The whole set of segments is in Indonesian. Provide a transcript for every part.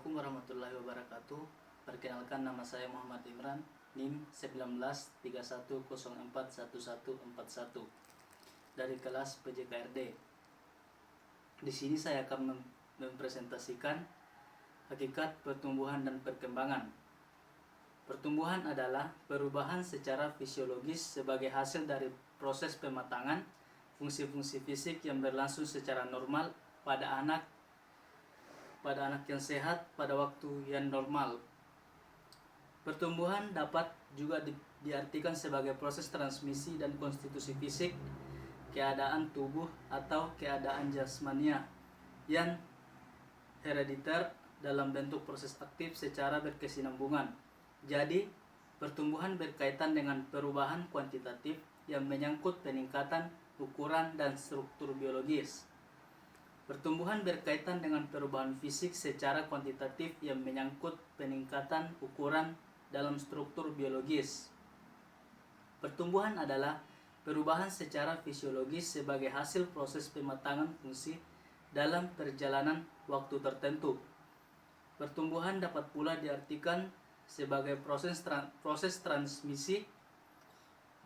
Assalamualaikum warahmatullahi wabarakatuh. Perkenalkan, nama saya Muhammad Imran, NIM 1931041141 dari kelas PJKRD. Di sini saya akan mempresentasikan hakikat pertumbuhan dan perkembangan. Pertumbuhan adalah perubahan secara fisiologis sebagai hasil dari proses pematangan fungsi-fungsi fisik yang berlangsung secara normal pada anak yang sehat pada waktu yang normal. Pertumbuhan dapat juga diartikan sebagai proses transmisi dan konstitusi fisik, keadaan tubuh atau keadaan jasmania yang herediter dalam bentuk proses aktif secara berkesinambungan. Jadi, pertumbuhan berkaitan dengan perubahan kuantitatif yang menyangkut peningkatan ukuran dan struktur biologis. Pertumbuhan berkaitan dengan perubahan fisik secara kuantitatif yang menyangkut peningkatan ukuran dalam struktur biologis. Pertumbuhan adalah perubahan secara fisiologis sebagai hasil proses pematangan fungsi dalam perjalanan waktu tertentu. Pertumbuhan dapat pula diartikan sebagai proses transmisi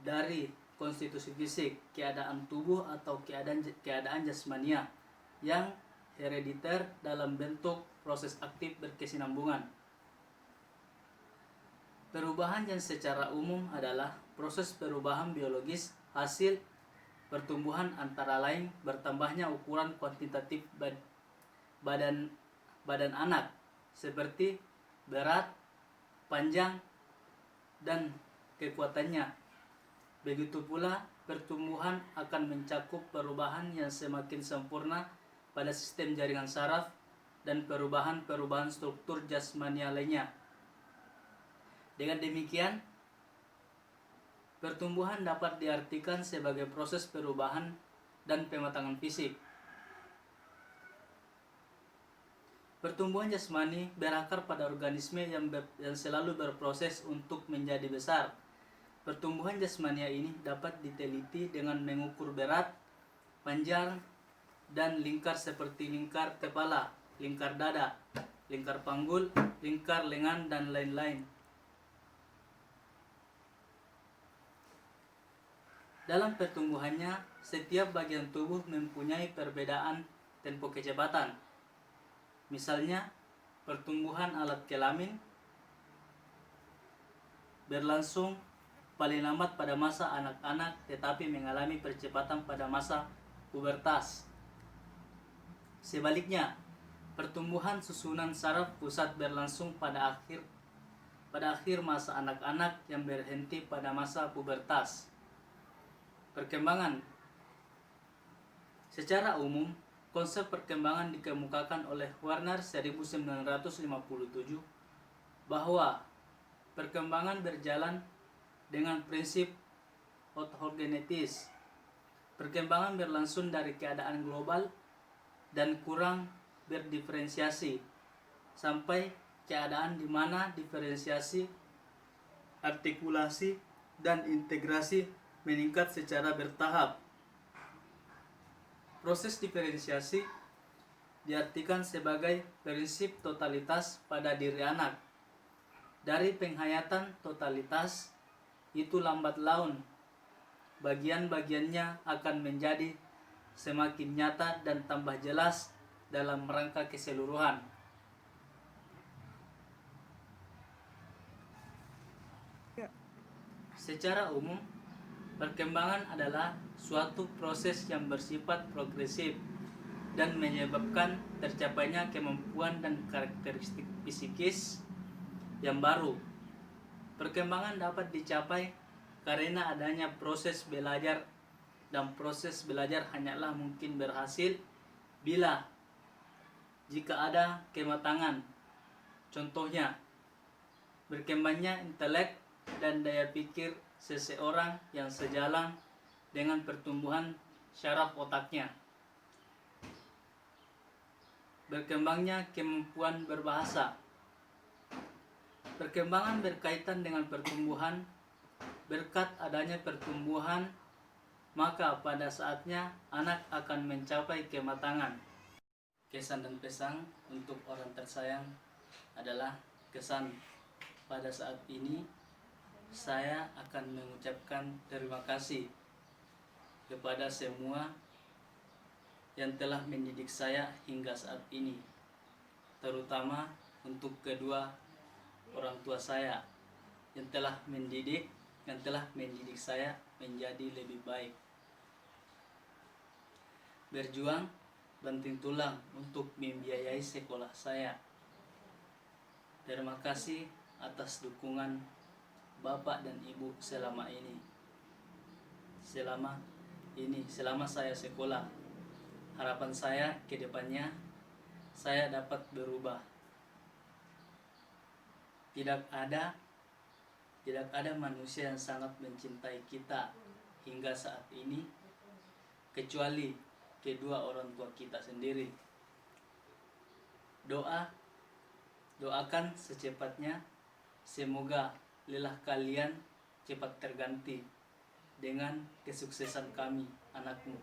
dari konstitusi fisik, keadaan tubuh atau keadaan jasmania yang herediter dalam bentuk proses aktif berkesinambungan. Perubahan yang secara umum adalah proses perubahan biologis hasil pertumbuhan, antara lain bertambahnya ukuran kuantitatif badan anak seperti berat, panjang, dan kekuatannya. Begitu pula pertumbuhan akan mencakup perubahan yang semakin sempurna pada sistem jaringan saraf dan perubahan struktur jasmania lainnya. Dengan demikian, pertumbuhan dapat diartikan sebagai proses perubahan dan pematangan fisik. Pertumbuhan jasmani berakar pada organisme yang selalu berproses untuk menjadi besar. Pertumbuhan jasmania ini dapat diteliti dengan mengukur berat, panjang, dan lingkar seperti lingkar kepala, lingkar dada, lingkar panggul, lingkar lengan, dan lain-lain. Dalam pertumbuhannya, setiap bagian tubuh mempunyai perbedaan tempo kecepatan. Misalnya, pertumbuhan alat kelamin berlangsung paling lambat pada masa anak-anak, tetapi mengalami percepatan pada masa pubertas. Sebaliknya, pertumbuhan susunan saraf pusat berlangsung pada akhir masa anak-anak yang berhenti pada masa pubertas. Perkembangan. Secara umum, konsep perkembangan dikemukakan oleh Warner 1957 bahwa perkembangan berjalan dengan prinsip autogenetis. Perkembangan berlangsung dari keadaan global dan kurang berdiferensiasi sampai keadaan di mana diferensiasi, artikulasi, dan integrasi meningkat secara bertahap. Proses diferensiasi diartikan sebagai prinsip totalitas pada diri anak. Dari penghayatan totalitas itu lambat laun bagian-bagiannya akan menjadi semakin nyata dan tambah jelas dalam rangka keseluruhan. Secara umum, perkembangan adalah suatu proses yang bersifat progresif dan menyebabkan tercapainya kemampuan dan karakteristik psikis yang baru. Perkembangan dapat dicapai karena adanya proses belajar, dan proses belajar hanyalah mungkin berhasil jika ada kematangan. Contohnya, berkembangnya intelek dan daya pikir seseorang yang sejalan dengan pertumbuhan syaraf otaknya. Berkembangnya kemampuan berbahasa. Perkembangan berkaitan dengan pertumbuhan. Berkat adanya pertumbuhan, maka pada saatnya anak akan mencapai kematangan. Kesan dan pesan untuk orang tersayang. adalah kesan. Pada saat ini saya akan mengucapkan terima kasih kepada semua yang telah mendidik saya hingga saat ini, terutama untuk kedua orang tua saya yang telah mendidik saya menjadi lebih baik. Berjuang banting tulang untuk membiayai sekolah saya. Terima kasih atas dukungan Bapak dan Ibu selama ini. Selama saya sekolah. Harapan saya ke depannya saya dapat berubah. Tidak ada manusia yang sangat mencintai kita hingga saat ini kecuali kedua orang tua kita sendiri. Doakan secepatnya, semoga lelah kalian cepat terganti dengan kesuksesan kami, anakmu.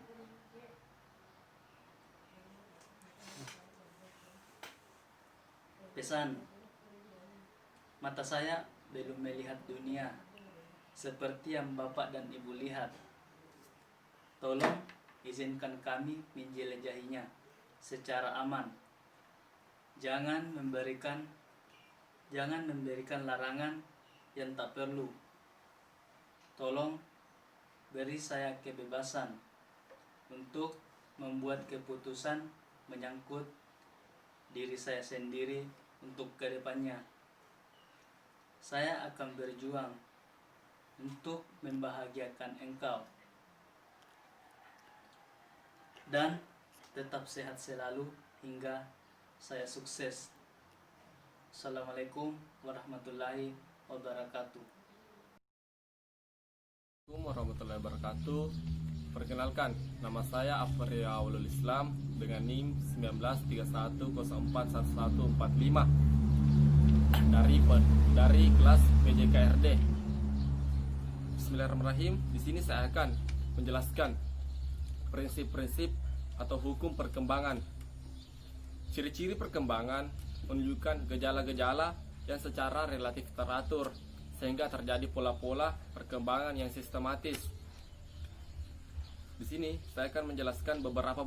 Pesan, mata saya belum melihat dunia seperti yang Bapak dan Ibu lihat. Tolong izinkan kami menjelajahinya secara aman. Jangan memberikan larangan yang tak perlu. Tolong beri saya kebebasan untuk membuat keputusan menyangkut diri saya sendiri untuk kedepannya. Saya akan berjuang untuk membahagiakan engkau dan tetap sehat selalu hingga saya sukses. Assalamualaikum warahmatullahi wabarakatuh. Assalamualaikum warahmatullahi wabarakatuh. Perkenalkan, nama saya Afria Awalul Islam dengan NIM 1931041145 dari kelas PJKRD. Bismillahirrahmanirrahim. Di sini saya akan menjelaskan prinsip-prinsip atau hukum perkembangan. Ciri-ciri perkembangan menunjukkan gejala-gejala yang secara relatif teratur sehingga terjadi pola-pola perkembangan yang sistematis. Di sini saya akan menjelaskan beberapa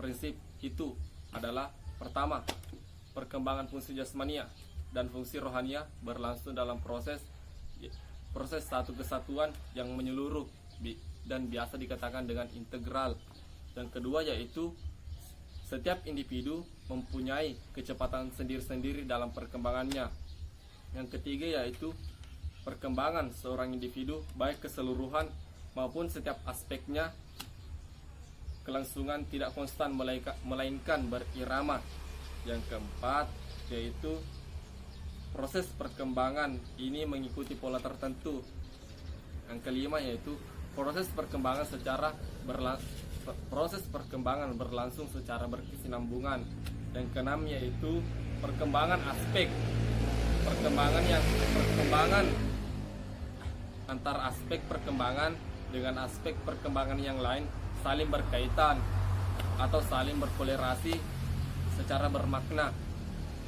prinsip. Itu adalah pertama, perkembangan fungsi jasmania dan fungsi rohania berlangsung dalam proses satu kesatuan yang menyeluruh dan biasa dikatakan dengan integral. Dan kedua yaitu setiap individu mempunyai kecepatan sendiri-sendiri dalam perkembangannya. Yang ketiga yaitu perkembangan seorang individu baik keseluruhan maupun setiap aspeknya kelangsungan tidak konstan melainkan berirama. Yang keempat yaitu proses perkembangan ini mengikuti pola tertentu. Yang kelima yaitu proses perkembangan berlangsung secara berkesinambungan. Yang keenam yaitu perkembangan antar aspek perkembangan dengan aspek perkembangan yang lain saling berkaitan atau saling berkolerasi secara bermakna.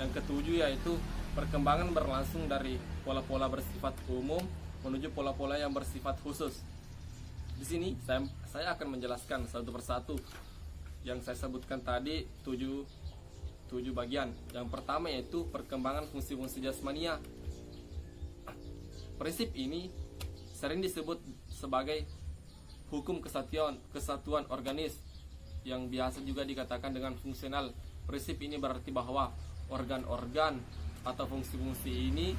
Yang ketujuh yaitu perkembangan berlangsung dari pola-pola bersifat umum menuju pola-pola yang bersifat khusus. Di sini saya akan menjelaskan satu persatu yang saya sebutkan tadi, tujuh bagian. Yang pertama yaitu perkembangan fungsi-fungsi jasmania. Prinsip ini sering disebut sebagai hukum kesatuan organis yang biasa juga dikatakan dengan fungsional. Prinsip ini berarti bahwa organ-organ atau fungsi-fungsi ini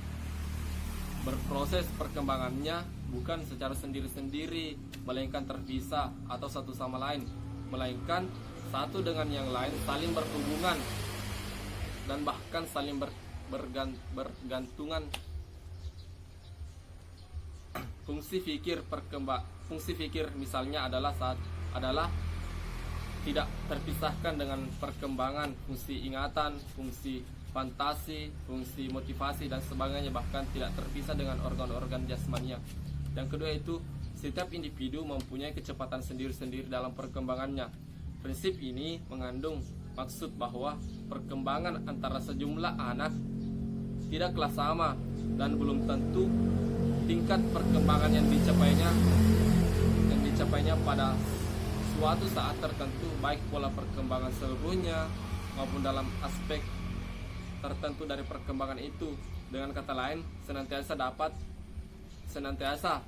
berproses perkembangannya bukan secara sendiri-sendiri, melainkan terpisah atau satu sama lain, melainkan satu dengan yang lain saling berhubungan dan bahkan saling bergantungan. Fungsi fikir misalnya adalah tidak terpisahkan dengan perkembangan fungsi ingatan, fungsi fantasi, fungsi motivasi dan sebagainya, bahkan tidak terpisah dengan organ-organ jasmania. Yang kedua itu setiap individu mempunyai kecepatan sendiri-sendiri dalam perkembangannya. Prinsip ini mengandung maksud bahwa perkembangan antara sejumlah anak tidaklah sama dan belum tentu tingkat perkembangan yang dicapainya pada suatu saat tertentu, baik pola perkembangan seluruhnya maupun dalam aspek tertentu dari perkembangan itu. Dengan kata lain, senantiasa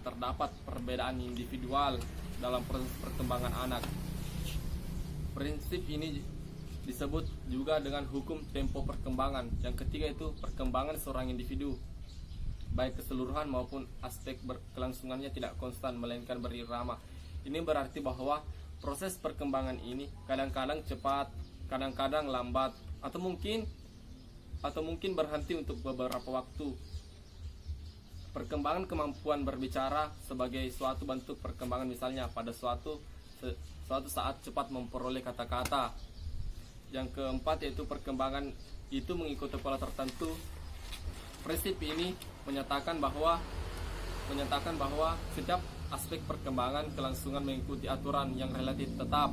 terdapat perbedaan individual dalam proses perkembangan anak. Prinsip ini disebut juga dengan hukum tempo perkembangan. Yang ketiga itu perkembangan seorang individu, baik keseluruhan maupun aspek kelangsungannya tidak konstan melainkan berirama. Ini berarti bahwa proses perkembangan ini kadang-kadang cepat, kadang-kadang lambat, atau mungkin berhenti untuk beberapa waktu. Perkembangan kemampuan berbicara sebagai suatu bentuk perkembangan, misalnya pada suatu saat cepat memperoleh kata-kata. Yang keempat yaitu perkembangan itu mengikuti pola tertentu. Prinsip ini menyatakan bahwa setiap aspek perkembangan kelangsungan mengikuti aturan yang relatif tetap.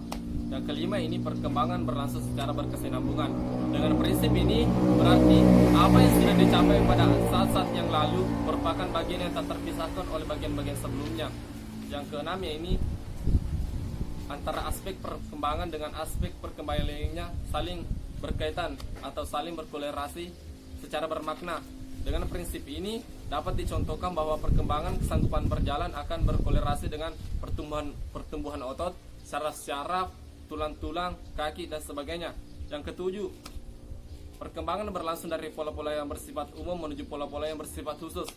Yang kelima ini perkembangan berlangsung secara berkesinambungan. Dengan prinsip ini berarti apa yang sudah dicapai pada saat-saat yang lalu merupakan bagian yang tak terpisahkan oleh bagian-bagian sebelumnya. Yang keenam ini antara aspek perkembangan dengan aspek perkembangan lainnya saling berkaitan atau saling berkolerasi secara bermakna. Dengan prinsip ini dapat dicontohkan bahwa perkembangan kesanggupan berjalan akan berkolerasi dengan pertumbuhan otot, syaraf, tulang-tulang, kaki, dan sebagainya. Yang ketujuh, perkembangan berlangsung dari pola-pola yang bersifat umum menuju pola-pola yang bersifat khusus.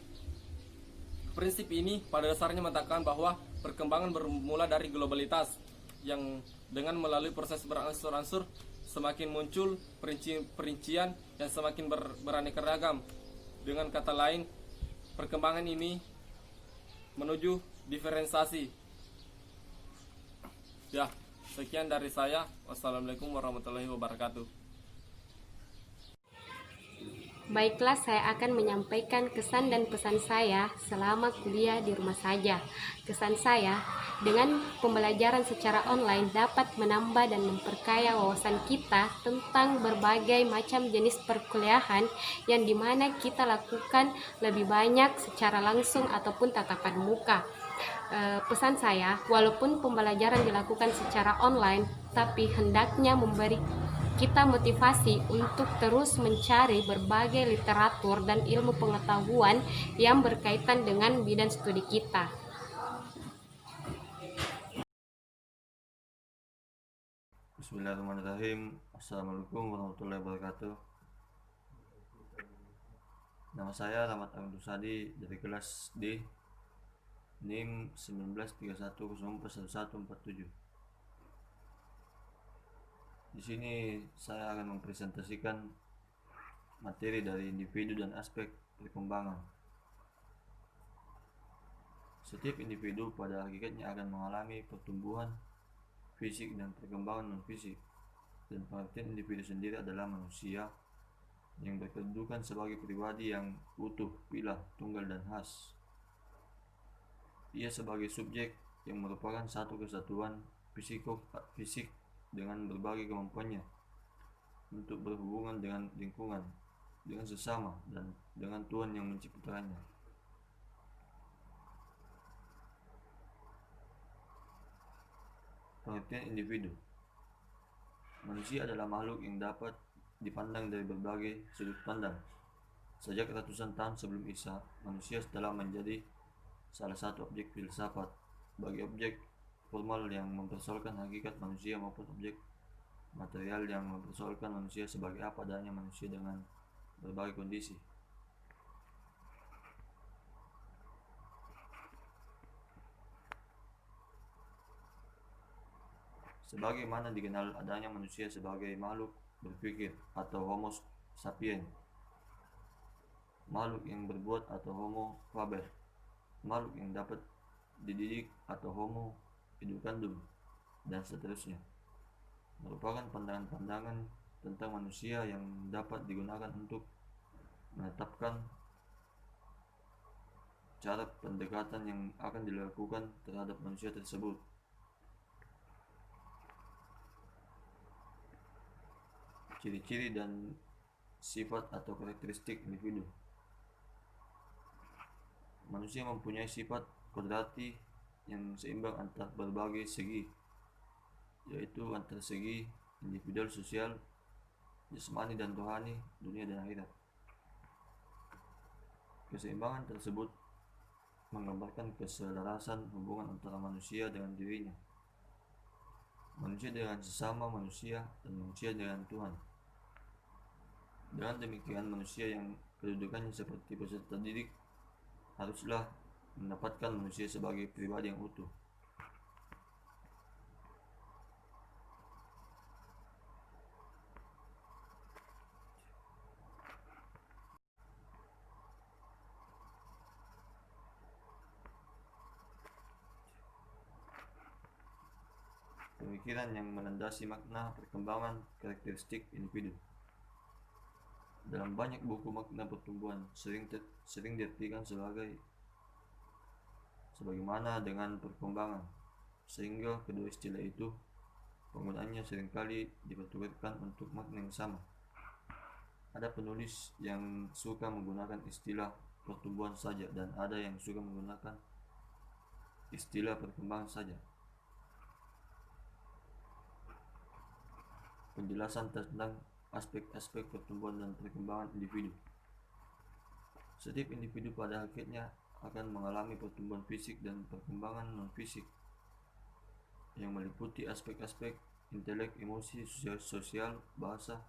Prinsip ini pada dasarnya mengatakan bahwa perkembangan bermula dari globalitas yang dengan melalui proses berangsur-angsur semakin muncul perincian yang semakin beraneka ragam. Dengan kata lain, perkembangan ini menuju diferensiasi. Ya, sekian dari saya. Wassalamualaikum warahmatullahi wabarakatuh. Baiklah, saya akan menyampaikan kesan dan pesan saya selama kuliah di rumah saja. Kesan saya, dengan pembelajaran secara online dapat menambah dan memperkaya wawasan kita tentang berbagai macam jenis perkuliahan yang dimana kita lakukan lebih banyak secara langsung ataupun tatapan muka. Pesan saya, walaupun pembelajaran dilakukan secara online, tapi hendaknya memberi kita motivasi untuk terus mencari berbagai literatur dan ilmu pengetahuan yang berkaitan dengan bidang studi kita. Bismillahirrahmanirrahim. Assalamualaikum warahmatullahi wabarakatuh. Nama saya Rahmat Abdul Sadi dari kelas D, NIM 1931041147. Di sini saya akan mempresentasikan materi dari individu dan aspek perkembangan. Setiap individu pada hakikatnya akan mengalami pertumbuhan fisik dan perkembangan non-fisik, dan pengertian individu sendiri adalah manusia yang berkedudukan sebagai pribadi yang utuh, pilah, tunggal, dan khas. Ia sebagai subjek yang merupakan satu kesatuan fisik dengan berbagai kemampuannya untuk berhubungan dengan lingkungan, dengan sesama, dan dengan Tuhan yang menciptakannya. Pengertian individu. Manusia adalah makhluk yang dapat dipandang dari berbagai sudut pandang. Sejak ratusan tahun sebelum Isa, manusia telah menjadi salah satu objek filsafat bagi objek formal yang mempersoalkan hakikat manusia maupun objek material yang mempersoalkan manusia sebagai apa adanya manusia dengan berbagai kondisi. Sebagaimana dikenal adanya manusia sebagai makhluk berpikir atau Homo sapiens, makhluk yang berbuat atau Homo faber, makhluk yang dapat dididik atau Homo educandum, dan seterusnya, merupakan pandangan-pandangan tentang manusia yang dapat digunakan untuk menetapkan cara pendekatan yang akan dilakukan terhadap manusia tersebut. ciri-ciri dan sifat atau karakteristik individu. Manusia mempunyai sifat kodrati yang seimbang antar berbagai segi, yaitu antar segi individual, sosial, jasmani dan rohani, dunia dan akhirat. Keseimbangan tersebut menggambarkan keselarasan hubungan antara manusia dengan dirinya, manusia dengan sesama manusia, dan manusia dengan Tuhan. Dengan demikian, manusia yang kedudukannya seperti peserta didik haruslah mendapatkan manusia sebagai pribadi yang utuh. Pemikiran yang melandasi makna perkembangan karakteristik individu. Dalam banyak buku, makna pertumbuhan sering diartikan sebagaimana dengan perkembangan, sehingga kedua istilah itu penggunaannya seringkali dipertukarkan untuk makna yang sama. Ada penulis yang suka menggunakan istilah pertumbuhan saja, dan ada yang suka menggunakan istilah perkembangan saja. Penjelasan tentang aspek-aspek pertumbuhan dan perkembangan individu. Setiap individu pada hakikatnya akan mengalami pertumbuhan fisik dan perkembangan non-fisik yang meliputi aspek-aspek intelek, emosi, sosial, bahasa,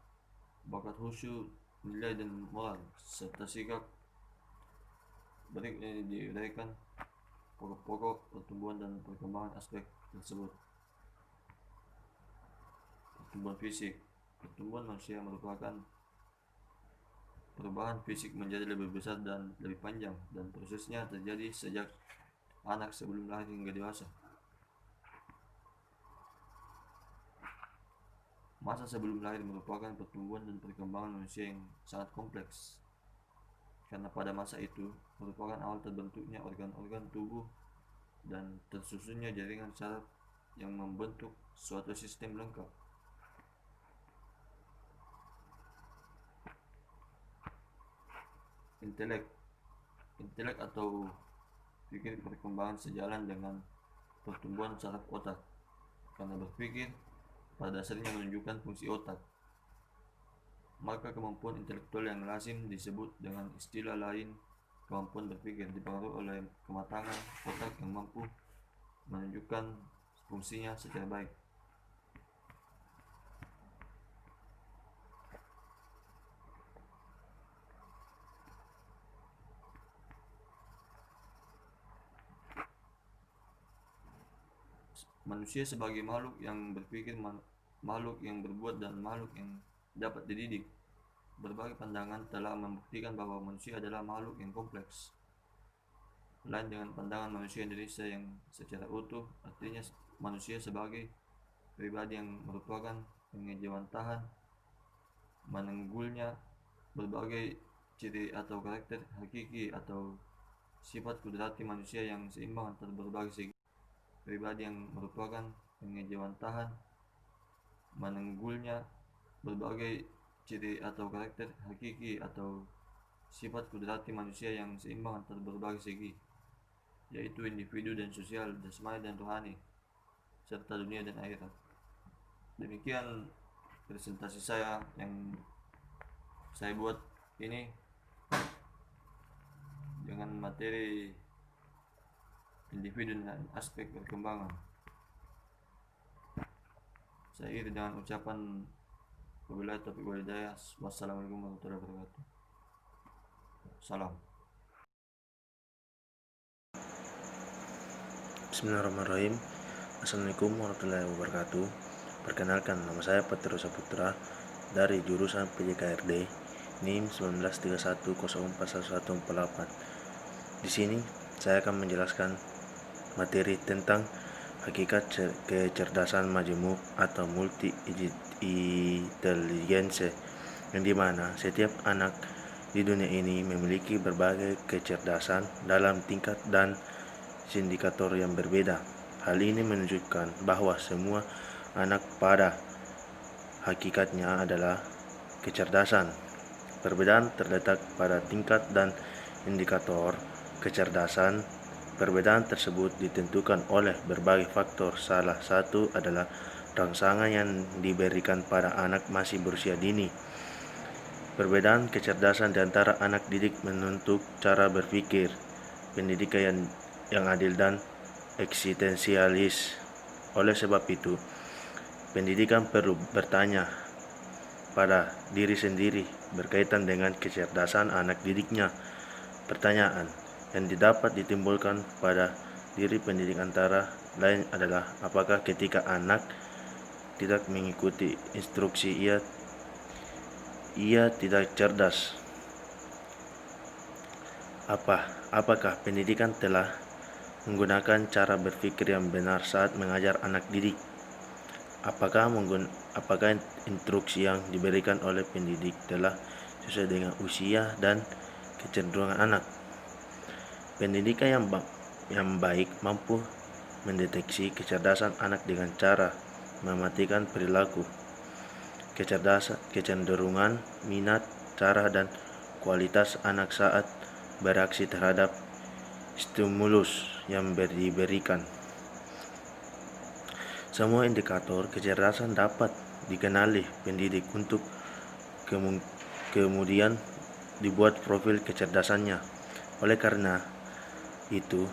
bakat, khusyuk, nilai dan moral, serta sikap. Berikut ini diuraikan pokok-pokok pertumbuhan dan perkembangan aspek tersebut. Pertumbuhan fisik. Pertumbuhan manusia merupakan perubahan fisik menjadi lebih besar dan lebih panjang, dan prosesnya terjadi sejak anak sebelum lahir hingga dewasa. Masa sebelum lahir merupakan pertumbuhan dan perkembangan manusia yang sangat kompleks, karena pada masa itu merupakan awal terbentuknya organ-organ tubuh dan tersusunnya jaringan saraf yang membentuk suatu sistem lengkap. Intelek atau pikir perkembangan sejalan dengan pertumbuhan saraf otak, karena berpikir pada dasarnya menunjukkan fungsi otak. Maka kemampuan intelektual yang lazim disebut dengan istilah lain kemampuan berpikir, dipengaruhi oleh kematangan otak yang mampu menunjukkan fungsinya secara baik. Manusia sebagai makhluk yang berpikir, makhluk yang berbuat, dan makhluk yang dapat dididik. Berbagai pandangan telah membuktikan bahwa manusia adalah makhluk yang kompleks. Lain dengan pandangan manusia Indonesia yang secara utuh, artinya manusia sebagai pribadi yang merupakan pengejawantahan menenggulnya berbagai ciri atau karakter hakiki atau sifat kudrati manusia yang seimbang antar berbagai segi. Pribadi yang merupakan pengejawantahan menenggulnya berbagai ciri atau karakter hakiki atau sifat kudrati manusia yang seimbang antar berbagai segi, yaitu individu dan sosial, jasmani dan rohani, serta dunia dan akhirat. Demikian presentasi saya yang saya buat ini dengan materi individu dan aspek perkembangan. Saya akhiri dengan ucapan wabillahi taufiq wal hidayah. Wassalamualaikum warahmatullahi wabarakatuh. Salam. Bismillahirrahmanirrahim. Assalamualaikum warahmatullahi wabarakatuh. Perkenalkan, nama saya Petro Saputra dari jurusan PJKRD NIM 1931041148. Di sini saya akan menjelaskan materi tentang hakikat kecerdasan majemuk atau multi intelligence, yang dimana setiap anak di dunia ini memiliki berbagai kecerdasan dalam tingkat dan indikator yang berbeda. Hal ini menunjukkan bahwa semua anak pada hakikatnya adalah kecerdasan. Perbedaan terletak pada tingkat dan indikator kecerdasan. Perbedaan tersebut ditentukan oleh berbagai faktor. Salah satu adalah rangsangan yang diberikan pada anak masih berusia dini. Perbedaan kecerdasan di antara anak didik menentuk cara berpikir, pendidikan yang adil dan eksistensialis. Oleh sebab itu, pendidikan perlu bertanya pada diri sendiri berkaitan dengan kecerdasan anak didiknya. Pertanyaan yang dapat ditimbulkan pada diri pendidik antara lain adalah apakah ketika anak tidak mengikuti instruksi ia tidak cerdas? Apakah pendidikan telah menggunakan cara berpikir yang benar saat mengajar anak didik? Apakah instruksi yang diberikan oleh pendidik telah sesuai dengan usia dan kecenderungan anak? Pendidikan yang baik mampu mendeteksi kecerdasan anak dengan cara mematikan perilaku, kecenderungan, minat, cara, dan kualitas anak saat bereaksi terhadap stimulus yang diberikan. Semua indikator kecerdasan dapat dikenali pendidik untuk kemudian dibuat profil kecerdasannya. Oleh karena itu,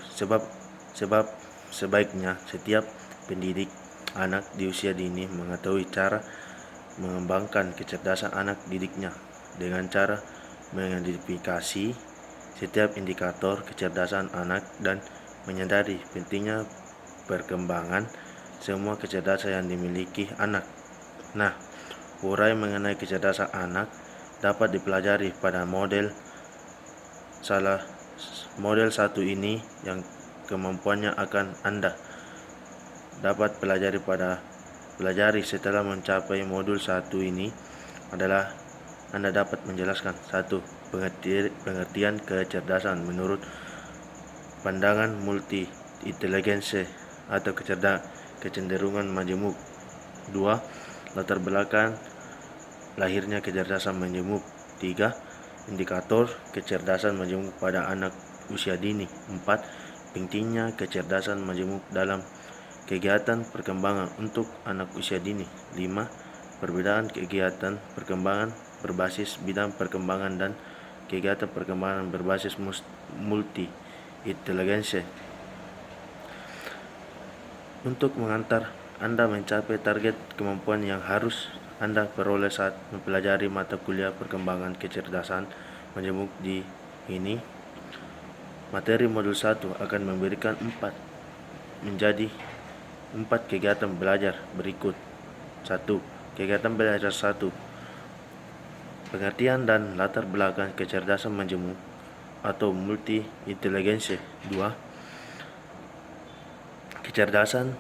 sebaiknya setiap pendidik anak di usia dini mengetahui cara mengembangkan kecerdasan anak didiknya dengan cara mengidentifikasi setiap indikator kecerdasan anak dan menyadari pentingnya perkembangan semua kecerdasan yang dimiliki anak. Nah, uraian mengenai kecerdasan anak dapat dipelajari pada model satu ini yang kemampuannya akan Anda dapat pelajari setelah mencapai modul 1 ini adalah Anda dapat menjelaskan 1. Pengertian kecerdasan menurut pandangan multi inteligensi atau kecenderungan majemuk. 2. Latar belakang lahirnya kecerdasan majemuk. 3. Indikator kecerdasan majemuk pada anak usia dini. 4. Pentingnya kecerdasan majemuk dalam kegiatan perkembangan untuk anak usia dini. 5. Perbedaan kegiatan perkembangan berbasis bidang perkembangan dan kegiatan perkembangan berbasis multi inteligensi. Untuk mengantar Anda mencapai target kemampuan yang harus Anda peroleh saat mempelajari mata kuliah perkembangan kecerdasan majemuk di ini, materi modul 1 akan memberikan 4 kegiatan belajar berikut. 1. Kegiatan belajar 1. Pengertian dan latar belakang kecerdasan majemuk atau multi inteligensi. 2. Kecerdasan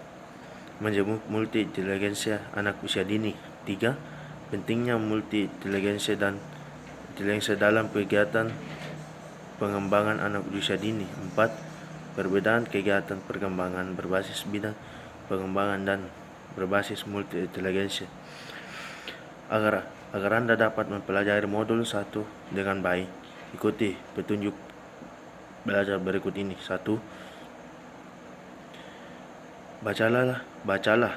majemuk multi inteligensi anak usia dini. 3. Pentingnya multi inteligensi dan inteligensi dalam kegiatan pengembangan anak usia dini. 4. Perbedaan kegiatan perkembangan berbasis bidang pengembangan dan berbasis multi inteligensi. Agar Anda dapat mempelajari modul 1 dengan baik, ikuti petunjuk belajar berikut ini. 1. Bacalah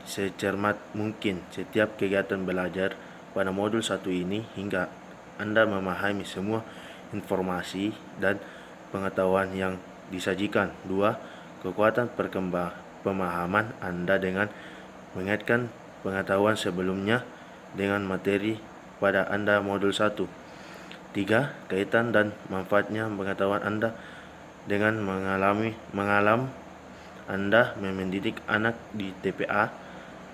secermat mungkin setiap kegiatan belajar pada modul 1 ini hingga Anda memahami semua informasi dan pengetahuan yang disajikan. 2. Kekuatan pemahaman Anda dengan mengaitkan pengetahuan sebelumnya dengan materi pada Anda modul 1. 3. Kaitan dan manfaatnya pengetahuan Anda dengan mengalam Anda mendidik anak di TPA,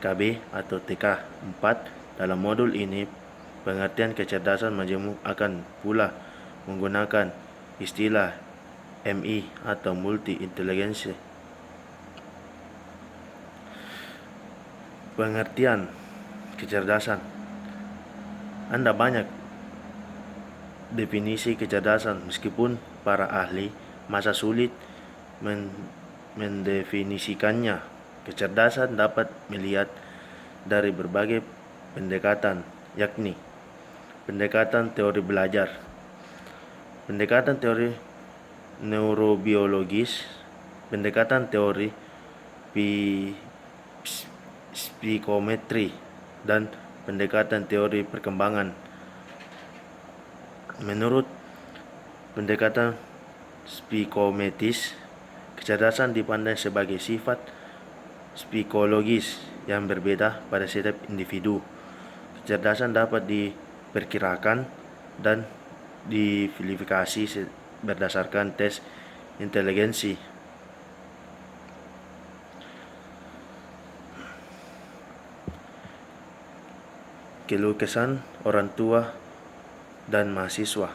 KB, atau TK. 4. Dalam modul ini, pengertian kecerdasan majemuk akan pula menggunakan istilah MI atau multi inteligensi. Pengertian kecerdasan. Anda banyak definisi kecerdasan meskipun para ahli masa sulit mendefinisikannya. Kecerdasan dapat melihat dari berbagai pendekatan, yakni pendekatan teori belajar, pendekatan teori neurobiologis, pendekatan teori psikometri, dan pendekatan teori perkembangan. Menurut pendekatan psikometris, kecerdasan dipandang sebagai sifat psikologis yang berbeda pada setiap individu. Kecerdasan dapat diperkirakan dan diverifikasi berdasarkan tes inteligensi. Keluh kesah orang tua dan mahasiswa.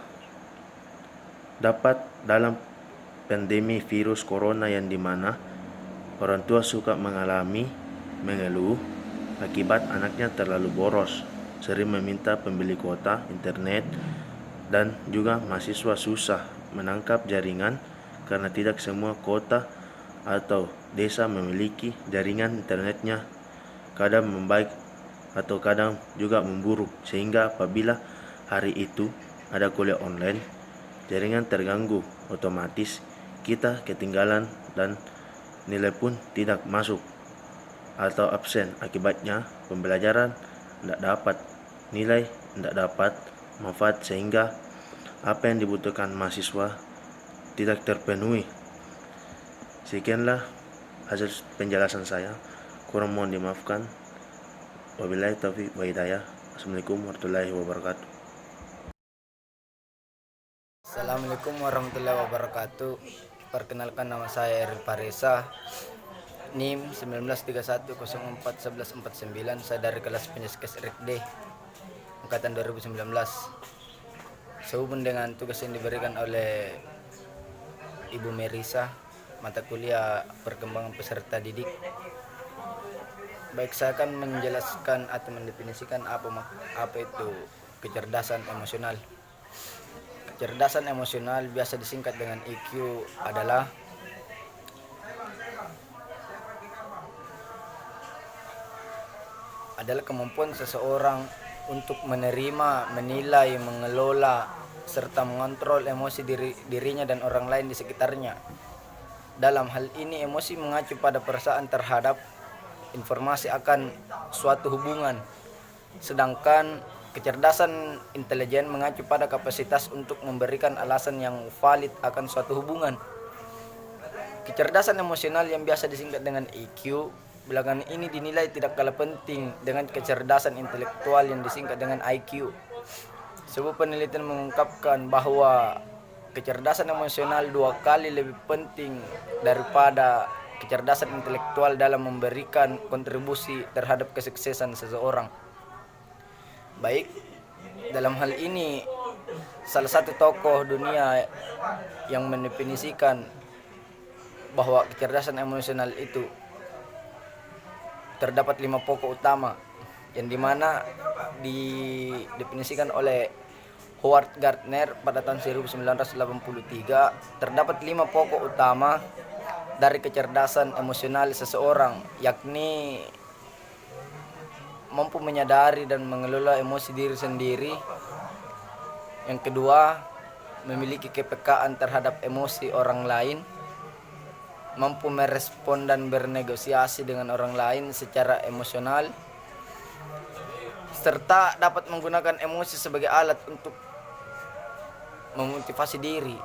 Dapat dalam pandemi virus corona yang dimana orang tua suka mengeluh akibat anaknya terlalu boros, sering meminta pembeli kuota internet, dan juga mahasiswa susah menangkap jaringan karena tidak semua kota atau desa memiliki jaringan internetnya, kadang membaik atau kadang juga memburuk, sehingga apabila hari itu ada kuliah online, jaringan terganggu, otomatis kita ketinggalan dan nilai pun tidak masuk atau absen. Akibatnya pembelajaran tidak dapat nilai, tidak dapat manfaat, sehingga apa yang dibutuhkan mahasiswa tidak terpenuhi. Sekianlah hasil penjelasan saya, kurang mohon dimaafkan. Wabillahi taufiq wa hidayah. Assalamualaikum warahmatullahi wabarakatuh. Assalamualaikum warahmatullahi wabarakatuh. Perkenalkan, nama saya Eril Paresa, NIM 1931041149. Saya dari kelas Penyaskes RIKD angkatan 2019. Sehubung dengan tugas yang diberikan oleh Ibu Merisa, mata kuliah perkembangan peserta didik, baik saya akan menjelaskan atau mendefinisikan apa itu kecerdasan emosional. Kecerdasan emosional biasa disingkat dengan IQ adalah kemampuan seseorang untuk menerima, menilai, mengelola, serta mengontrol emosi dirinya dan orang lain di sekitarnya. Dalam hal ini, emosi mengacu pada perasaan terhadap informasi akan suatu hubungan, sedangkan kecerdasan intelijen mengacu pada kapasitas untuk memberikan alasan yang valid akan suatu hubungan. Kecerdasan emosional yang biasa disingkat dengan IQ belakangan ini dinilai tidak kalah penting dengan kecerdasan intelektual yang disingkat dengan IQ. Sebuah penelitian mengungkapkan bahwa kecerdasan emosional 2 kali lebih penting daripada kecerdasan intelektual dalam memberikan kontribusi terhadap kesuksesan seseorang. Baik, dalam hal ini salah satu tokoh dunia yang mendefinisikan bahwa kecerdasan emosional itu terdapat 5 pokok utama, yang dimana didefinisikan oleh Howard Gardner pada tahun 1983. Terdapat 5 pokok utama dari kecerdasan emosional seseorang, yakni mampu menyadari dan mengelola emosi diri sendiri. Yang kedua, memiliki kepekaan terhadap emosi orang lain, mampu merespon dan bernegosiasi dengan orang lain secara emosional, serta dapat menggunakan emosi sebagai alat untuk memotivasi diri.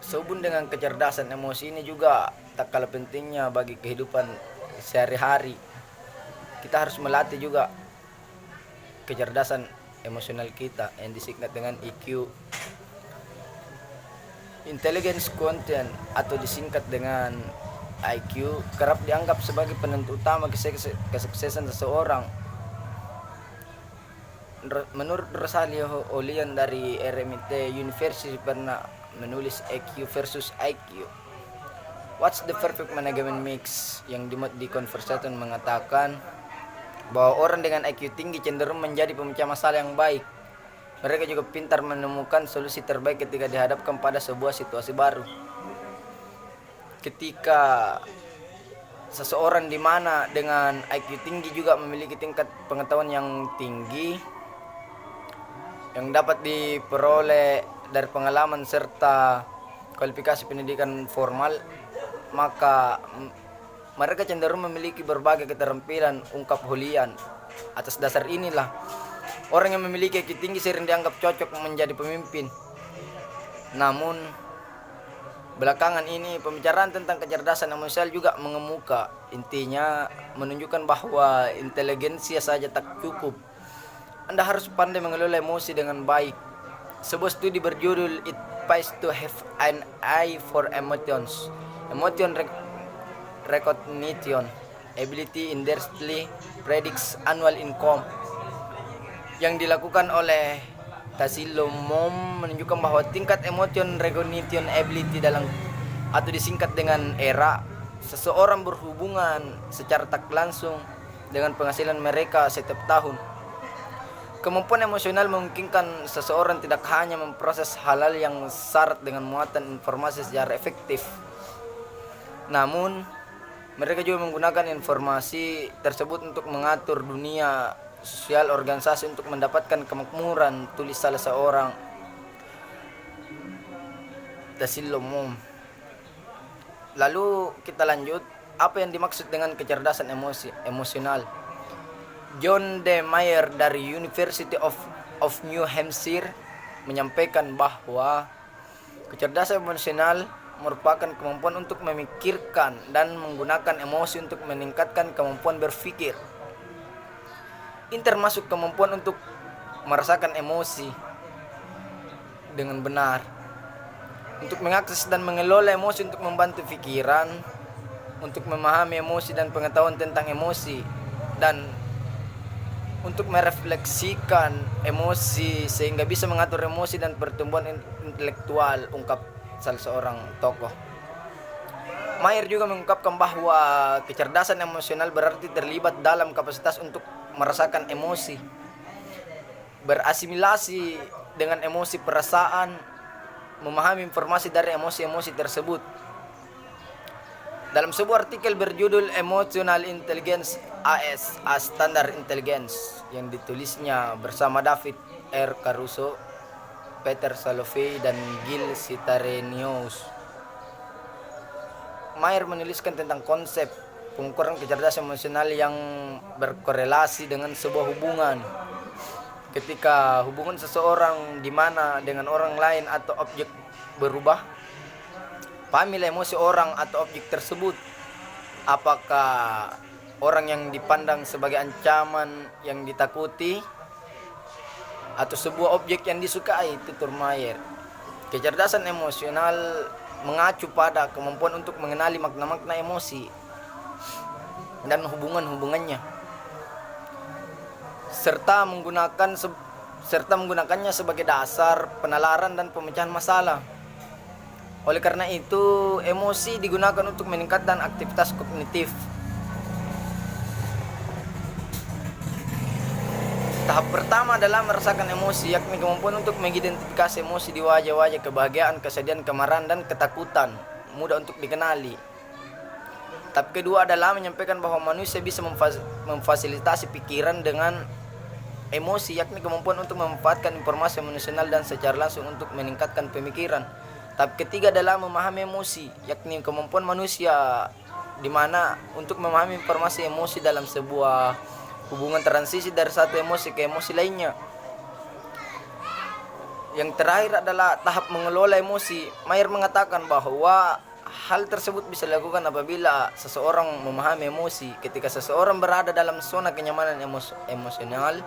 Sehubung dengan kecerdasan emosi ini juga tak kalah pentingnya bagi kehidupan sehari-hari. Kita harus melatih juga kecerdasan emosional kita yang disingkat dengan IQ. Intelligence quotient atau disingkat dengan IQ kerap dianggap sebagai penentu utama kesuksesan seseorang. Menurut Rosario Olian dari RMIT University pernah menulis EQ versus IQ. What's the perfect management mix, yang dimuat di Conversation mengatakan bahwa orang dengan IQ tinggi cenderung menjadi pemecah masalah yang baik. Mereka juga pintar menemukan solusi terbaik ketika dihadapkan pada sebuah situasi baru. Ketika seseorang di mana dengan IQ tinggi juga memiliki tingkat pengetahuan yang tinggi, yang dapat diperoleh dari pengalaman serta kualifikasi pendidikan formal, maka mereka cenderung memiliki berbagai keterampilan ungkap hulian. Atas dasar inilah, orang yang memiliki IQ tinggi sering dianggap cocok menjadi pemimpin. Namun, belakangan ini pembicaraan tentang kecerdasan emosional juga mengemuka. Intinya menunjukkan bahwa inteligensia saja tak cukup. Anda harus pandai mengelola emosi dengan baik. Sebuah studi berjudul It Pays to Have an Eye for Emotions, Emotion Recognition Ability Indirectly Predicts Annual Income, yang dilakukan oleh Tassilo Moom, menunjukkan bahwa tingkat emotion recognition ability dalam atau disingkat dengan ERA seseorang berhubungan secara tak langsung dengan penghasilan mereka setiap tahun. Kemampuan emosional memungkinkan seseorang tidak hanya memproses hal-hal yang syarat dengan muatan informasi secara efektif, namun mereka juga menggunakan informasi tersebut untuk mengatur dunia sosial organisasi untuk mendapatkan kemakmuran, tulis salah seorang Tassilo Moom. Lalu kita lanjut, apa yang dimaksud dengan kecerdasan emosional? John D. Mayer dari University of New Hampshire menyampaikan bahwa kecerdasan emosional merupakan kemampuan untuk memikirkan dan menggunakan emosi untuk meningkatkan kemampuan berpikir. Ini termasuk kemampuan untuk merasakan emosi dengan benar, untuk mengakses dan mengelola emosi, untuk membantu pikiran, untuk memahami emosi dan pengetahuan tentang emosi, dan untuk merefleksikan emosi sehingga bisa mengatur emosi dan pertumbuhan intelektual, ungkap salah seorang tokoh. Mayer juga mengungkapkan bahwa kecerdasan emosional berarti terlibat dalam kapasitas untuk merasakan emosi, berasimilasi dengan emosi perasaan, memahami informasi dari emosi-emosi tersebut. Dalam sebuah artikel berjudul Emotional Intelligence AS, A Standard Intelligence, yang ditulisnya bersama David R. Caruso, Peter Salovey, dan Gil Citarenius, Mayer menuliskan tentang konsep pengukuran kecerdasan emosional yang berkorelasi dengan sebuah hubungan. Ketika hubungan seseorang di mana dengan orang lain atau objek berubah, pahamilah emosi orang atau objek tersebut. Apakah orang yang dipandang sebagai ancaman yang ditakuti atau sebuah objek yang disukai, tutur Mayer. Kecerdasan emosional mengacu pada kemampuan untuk mengenali makna-makna emosi dan hubungan-hubungannya, serta menggunakannya sebagai dasar penalaran dan pemecahan masalah. Oleh karena itu, emosi digunakan untuk meningkatkan aktivitas kognitif. Tahap pertama adalah merasakan emosi, yakni kemampuan untuk mengidentifikasi emosi di wajah-wajah kebahagiaan, kesedihan, kemarahan, dan ketakutan, mudah untuk dikenali. Tahap kedua adalah menyampaikan bahwa manusia bisa memfasilitasi pikiran dengan emosi, yakni kemampuan untuk memanfaatkan informasi emosional dan secara langsung untuk meningkatkan pemikiran. Tahap ketiga adalah memahami emosi, yakni kemampuan manusia di mana untuk memahami informasi emosi dalam sebuah hubungan transisi dari satu emosi ke emosi lainnya. Yang terakhir adalah tahap mengelola emosi. Mayer mengatakan bahwa hal tersebut bisa dilakukan apabila seseorang memahami emosi. Ketika seseorang berada dalam zona kenyamanan emosional,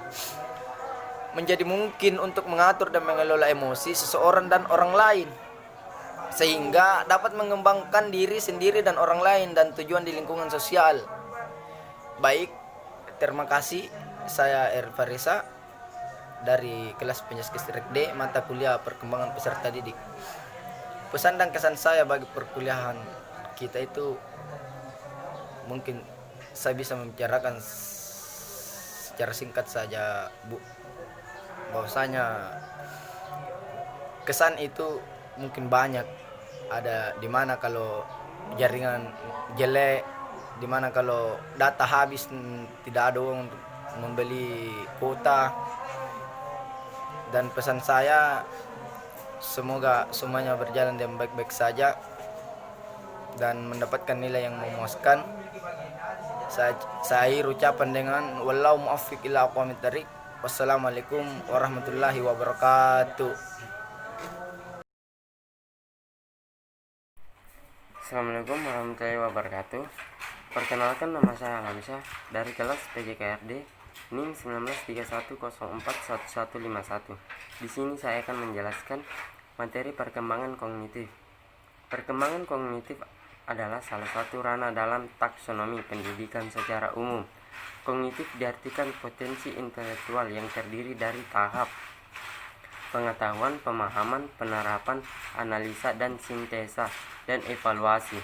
menjadi mungkin untuk mengatur dan mengelola emosi seseorang dan orang lain, sehingga dapat mengembangkan diri sendiri dan orang lain dan tujuan di lingkungan sosial. Baik, terima kasih. Saya Erfarisa dari kelas penjaskes D, mata kuliah perkembangan peserta didik. Pesan dan kesan saya bagi perkuliahan kita itu, mungkin saya bisa membicarakan secara singkat saja, Bu, bahwasanya kesan itu mungkin banyak. Ada di mana kalau jaringan jelek, di mana kalau data habis, tidak ada uang untuk membeli kuota, Dan pesan saya, semoga semuanya berjalan dengan baik-baik saja dan mendapatkan nilai yang memuaskan. Saya akhir ucapan dengan wallahu muwaffiq ila aqwamit thariq. Wassalamualaikum warahmatullahi wabarakatuh. Assalamualaikum warahmatullahi wabarakatuh. Perkenalkan, nama saya Alamsyah dari kelas PJKRD NIM 1931041151. Di sini saya akan menjelaskan materi perkembangan kognitif. Perkembangan kognitif adalah salah satu ranah dalam taksonomi pendidikan secara umum. Kognitif diartikan potensi intelektual yang terdiri dari tahap pengetahuan, pemahaman, penerapan, analisa, dan sintesa, dan evaluasi.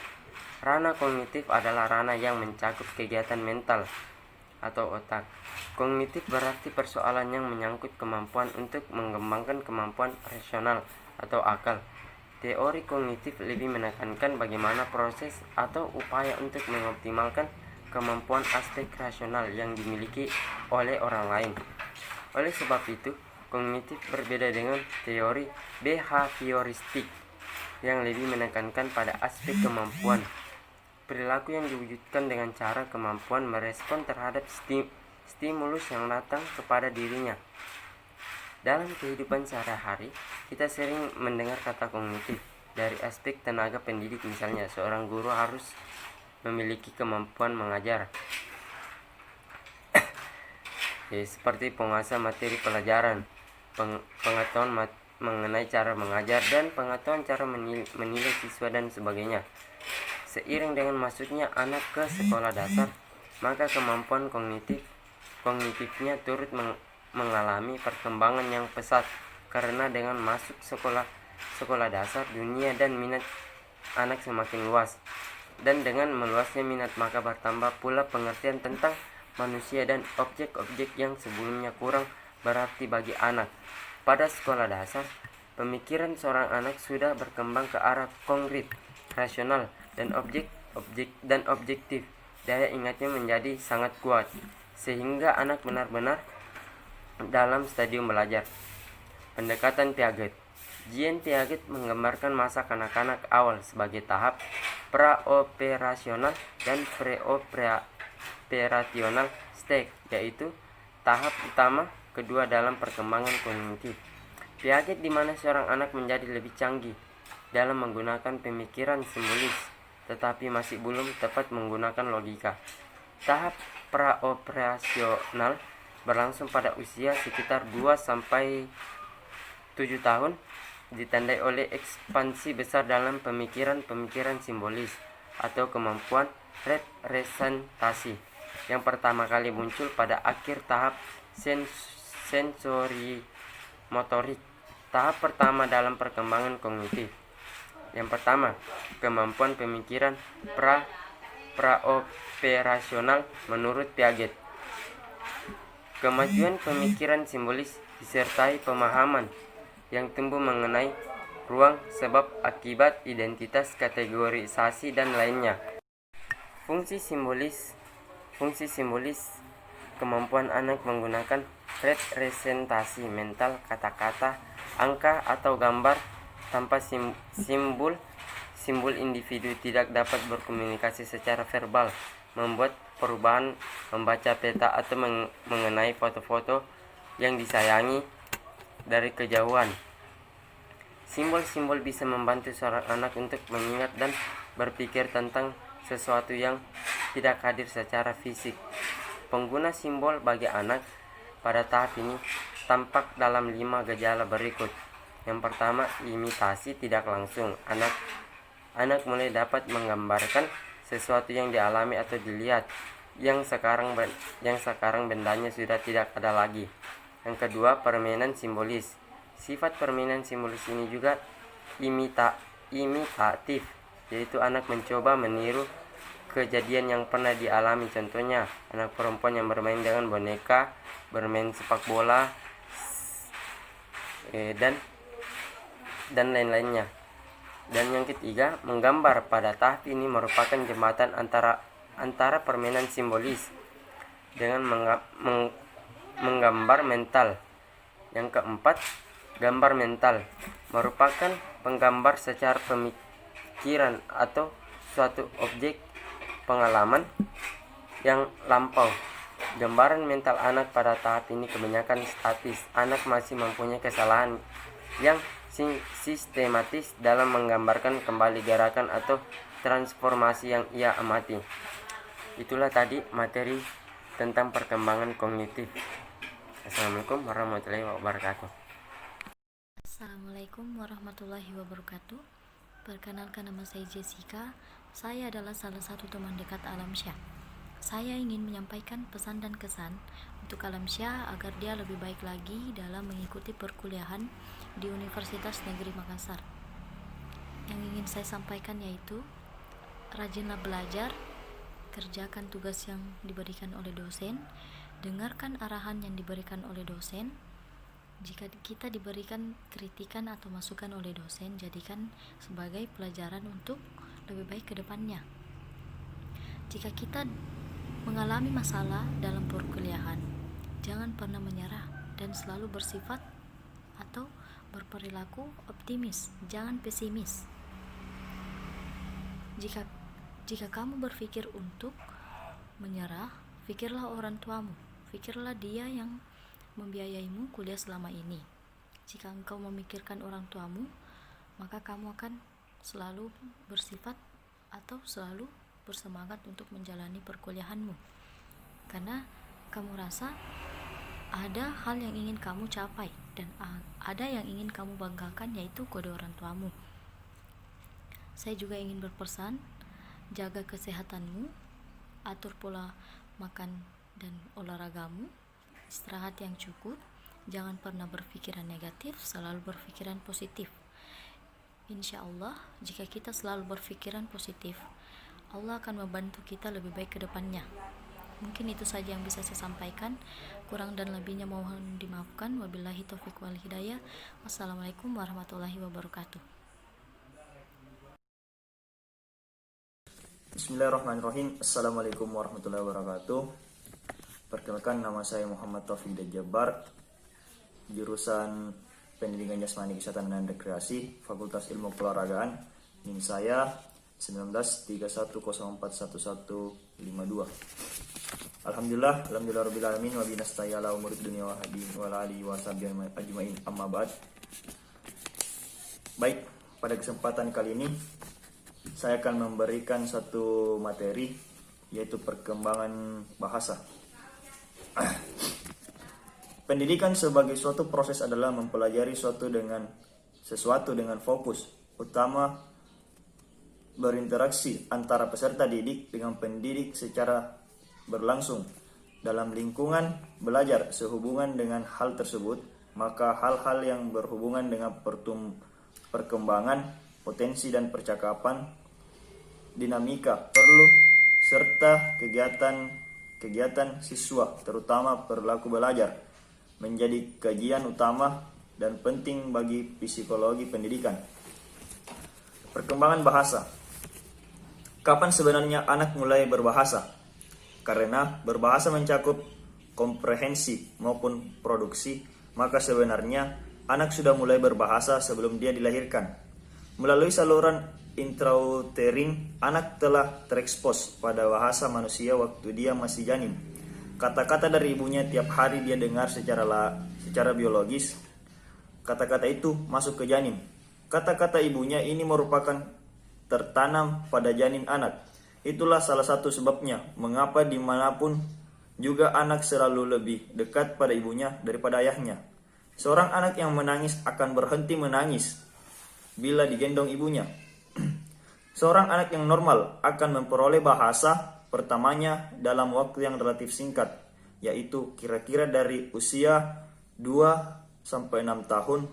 Ranah kognitif adalah ranah yang mencakup kegiatan mental atau otak. Kognitif berarti persoalan yang menyangkut kemampuan untuk mengembangkan kemampuan rasional atau akal. Teori kognitif lebih menekankan bagaimana proses atau upaya untuk mengoptimalkan kemampuan aspek rasional yang dimiliki oleh orang lain. Oleh sebab itu, kognitif berbeda dengan teori behavioristik yang lebih menekankan pada aspek kemampuan perilaku yang diwujudkan dengan cara kemampuan merespon terhadap stimulus yang datang kepada dirinya. Dalam kehidupan sehari-hari, kita sering mendengar kata kognitif dari aspek tenaga pendidik. Misalnya, seorang guru harus memiliki kemampuan mengajar, seperti penguasaan materi pelajaran, pengetahuan mengenai cara mengajar, dan pengetahuan cara menilai siswa dan sebagainya. Seiring dengan masuknya anak ke sekolah dasar, maka kemampuan kognitifnya turut mengalami perkembangan yang pesat, karena dengan masuk sekolah dasar, dunia dan minat anak semakin luas, dan dengan meluasnya minat maka bertambah pula pengertian tentang manusia dan objek-objek yang sebelumnya kurang berarti bagi anak. Pada sekolah dasar, pemikiran seorang anak sudah berkembang ke arah konkret, rasional, dan objektif. Daya ingatnya menjadi sangat kuat, sehingga anak benar-benar dalam stadium belajar. Pendekatan Piaget. Jean Piaget menggambarkan masa kanak-kanak awal sebagai tahap praoperasional dan preoperasional stage, yaitu tahap utama kedua dalam perkembangan kognitif. Piaget di mana seorang anak menjadi lebih canggih dalam menggunakan pemikiran simbolis, tetapi masih belum tepat menggunakan logika. Tahap praoperasional berlangsung pada usia sekitar 2-7 tahun, ditandai oleh ekspansi besar dalam pemikiran simbolis atau kemampuan representasi yang pertama kali muncul pada akhir tahap sensori motorik. Tahap pertama dalam perkembangan kognitif. Yang pertama, kemampuan pemikiran praoperasional menurut Piaget. Kemajuan pemikiran simbolis disertai pemahaman yang tumbuh mengenai ruang, sebab, akibat, identitas, kategorisasi, dan lainnya. Fungsi simbolis, kemampuan anak menggunakan representasi mental, kata-kata, angka, atau gambar. Tanpa simbol individu tidak dapat berkomunikasi secara verbal, membuat perubahan, membaca peta, atau mengenai foto-foto yang disayangi dari kejauhan. Simbol-simbol bisa membantu seorang anak untuk mengingat dan berpikir tentang sesuatu yang tidak hadir secara fisik. Pengguna simbol bagi anak pada tahap ini tampak dalam 5 gejala berikut. Yang pertama, imitasi tidak langsung. Anak mulai dapat menggambarkan sesuatu yang dialami atau dilihat, yang sekarang bendanya sudah tidak ada lagi. Yang kedua, permainan simbolis. Sifat permainan simbolis ini juga imitatif, yaitu anak mencoba meniru kejadian yang pernah dialami. Contohnya, anak perempuan yang bermain dengan boneka, bermain sepak bola, dan lain-lainnya. Dan yang ketiga, menggambar. Pada tahap ini merupakan jembatan antara permainan simbolis dengan menggambar mental, Yang keempat, gambar mental merupakan penggambar secara pemikiran atau suatu objek pengalaman yang lampau. Gambaran mental anak pada tahap ini kebanyakan statis. Anak masih mempunyai kesalahan yang sistematis dalam menggambarkan kembali gerakan atau transformasi yang ia amati. Itulah tadi materi tentang perkembangan kognitif. Assalamualaikum warahmatullahi wabarakatuh. Assalamualaikum warahmatullahi wabarakatuh. Perkenalkan, nama saya Jessica. Saya adalah salah satu teman dekat Alamsyah. Saya ingin menyampaikan pesan dan kesan untuk Alamsyah agar dia lebih baik lagi dalam mengikuti perkuliahan di Universitas Negeri Makassar. Yang ingin saya sampaikan yaitu, rajinlah belajar, kerjakan tugas yang diberikan oleh dosen, dengarkan arahan yang diberikan oleh dosen. Jika kita diberikan kritikan atau masukan oleh dosen, jadikan sebagai pelajaran untuk lebih baik ke depannya. Jika kita mengalami masalah dalam perkuliahan, jangan pernah menyerah dan selalu bersifat atau berperilaku optimis, jangan pesimis. Jika kamu berpikir untuk menyerah, pikirlah orang tuamu, pikirlah dia yang membiayaimu kuliah selama ini. Jika engkau memikirkan orang tuamu, maka kamu akan selalu bersifat atau selalu bersemangat untuk menjalani perkuliahanmu, karena kamu rasa ada hal yang ingin kamu capai dan ada yang ingin kamu banggakan, yaitu kedua orang tuamu. Saya juga ingin berpesan, jaga kesehatanmu, atur pola makan dan olahragamu, istirahat yang cukup, jangan pernah berpikiran negatif, selalu berpikiran positif. Insya Allah, jika kita selalu berpikiran positif, Allah akan membantu kita lebih baik ke depannya. Mungkin itu saja yang bisa saya sampaikan. Kurang dan lebihnya mohon dimaafkan. Wabillahi taufiq wal hidayah. Wassalamualaikum warahmatullahi wabarakatuh. Bismillahirrahmanirrahim. Assalamualaikum warahmatullahi wabarakatuh. Perkenalkan, nama saya Muhammad Taufik Dajabar, jurusan Pendidikan Jasmani Kesehatan dan Rekreasi, Fakultas Ilmu Keolahragaan. NIM saya 1931041152. Alhamdulillah rabbil alamin wa binasta'ala umurud dunya wa hadin wa alihi wa sahbihi ajmain, amma ba'd. Baik, pada kesempatan kali ini saya akan memberikan satu materi, yaitu perkembangan bahasa. Pendidikan sebagai suatu proses adalah mempelajari sesuatu dengan fokus utama berinteraksi antara peserta didik dengan pendidik secara berlangsung dalam lingkungan belajar. Sehubungan dengan hal tersebut, maka hal-hal yang berhubungan dengan perkembangan, potensi dan percakapan, dinamika perlu, serta kegiatan siswa, terutama perilaku belajar, menjadi kajian utama dan penting bagi psikologi pendidikan. Perkembangan bahasa. Kapan sebenarnya anak mulai berbahasa? Karena berbahasa mencakup komprehensi maupun produksi, maka sebenarnya anak sudah mulai berbahasa sebelum dia dilahirkan. Melalui saluran intrauterin, anak telah terekspos pada bahasa manusia waktu dia masih janin. Kata-kata dari ibunya tiap hari dia dengar secara biologis. Kata-kata itu masuk ke janin. Kata-kata ibunya ini merupakan tertanam pada janin anak. Itulah salah satu sebabnya mengapa dimanapun juga anak selalu lebih dekat pada ibunya daripada ayahnya. Seorang anak yang menangis akan berhenti menangis bila digendong ibunya. Seorang anak yang normal akan memperoleh bahasa pertamanya dalam waktu yang relatif singkat, yaitu kira-kira dari usia 2-6 tahun.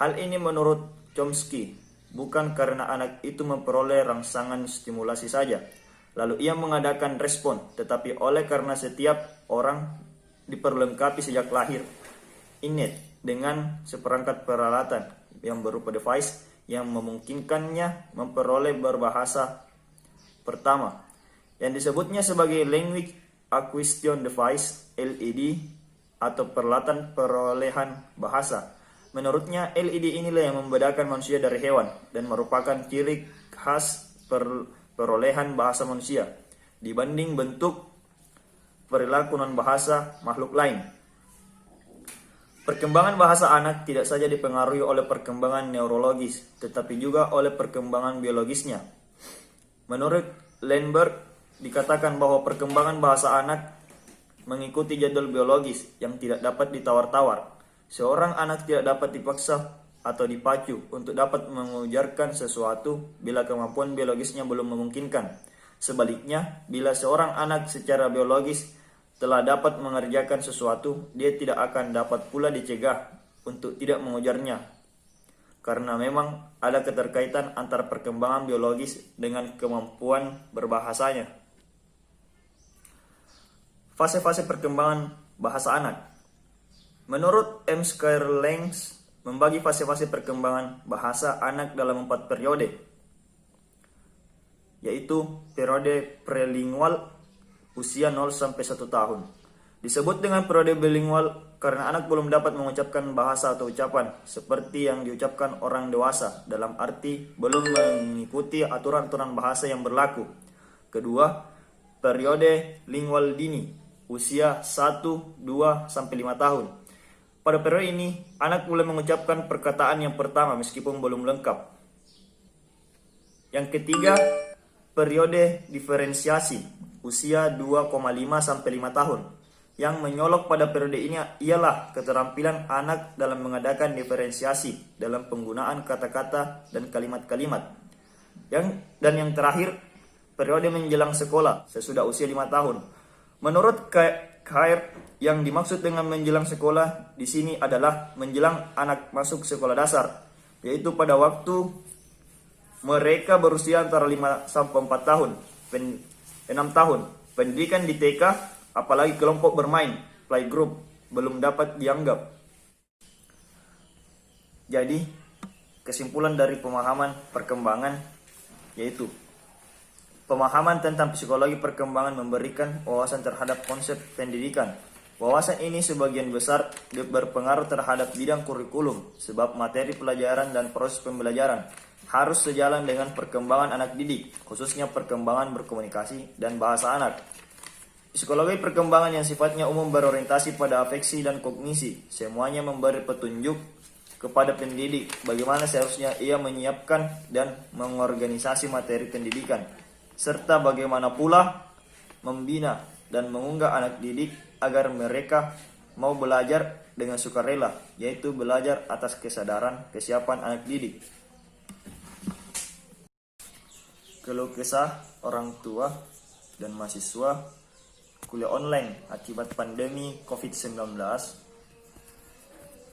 Hal ini menurut Chomsky bukan karena anak itu memperoleh rangsangan stimulasi saja, lalu ia mengadakan respon, tetapi oleh karena setiap orang diperlengkapi sejak lahir innate dengan seperangkat peralatan yang berupa device yang memungkinkannya memperoleh berbahasa pertama, yang disebutnya sebagai Language Acquisition Device (LED), atau peralatan perolehan bahasa. Menurutnya, LED inilah yang membedakan manusia dari hewan dan merupakan ciri khas perolehan bahasa manusia dibanding bentuk perilaku non-bahasa makhluk lain. Perkembangan bahasa anak tidak saja dipengaruhi oleh perkembangan neurologis, tetapi juga oleh perkembangan biologisnya. Menurut Lindbergh, dikatakan bahwa perkembangan bahasa anak mengikuti jadwal biologis yang tidak dapat ditawar-tawar. Seorang anak tidak dapat dipaksa atau dipacu untuk dapat mengujarkan sesuatu bila kemampuan biologisnya belum memungkinkan. Sebaliknya, bila seorang anak secara biologis telah dapat mengerjakan sesuatu, dia tidak akan dapat pula dicegah untuk tidak mengujarnya. Karena memang ada keterkaitan antara perkembangan biologis dengan kemampuan berbahasanya. Fase-fase perkembangan bahasa anak. Menurut M. Squire-Langs, membagi fase-fase perkembangan bahasa anak dalam 4 periode, yaitu periode prelingual, usia 0 sampai 1 tahun. Disebut dengan periode bilingual karena anak belum dapat mengucapkan bahasa atau ucapan seperti yang diucapkan orang dewasa, dalam arti belum mengikuti aturan-aturan bahasa yang berlaku. Kedua, periode lingual dini, usia 1, 2, sampai 5 tahun. Pada periode ini, anak mulai mengucapkan perkataan yang pertama meskipun belum lengkap. Yang ketiga, periode diferensiasi, usia 2,5 sampai 5 tahun. Yang menyolok pada periode ini ialah keterampilan anak dalam mengadakan diferensiasi dalam penggunaan kata-kata dan kalimat-kalimat. Dan yang terakhir, periode menjelang sekolah sesudah usia 5 tahun. Menurut Cair, yang dimaksud dengan menjelang sekolah di sini adalah menjelang anak masuk sekolah dasar, yaitu pada waktu mereka berusia antara 5 sampai 4 tahun, 6 tahun. Pendidikan di TK, apalagi kelompok bermain, playgroup, belum dapat dianggap. Jadi, kesimpulan dari pemahaman perkembangan yaitu pemahaman tentang psikologi perkembangan memberikan wawasan terhadap konsep pendidikan. Wawasan ini sebagian besar berpengaruh terhadap bidang kurikulum, sebab materi pelajaran dan proses pembelajaran harus sejalan dengan perkembangan anak didik, khususnya perkembangan berkomunikasi dan bahasa anak. Psikologi perkembangan yang sifatnya umum berorientasi pada afeksi dan kognisi, semuanya memberi petunjuk kepada pendidik bagaimana seharusnya ia menyiapkan dan mengorganisasi materi pendidikan, serta bagaimana pula membina dan mengunggah anak didik agar mereka mau belajar dengan sukarela, yaitu belajar atas kesadaran kesiapan anak didik. Keluh kesah orang tua dan mahasiswa kuliah online akibat pandemi COVID-19.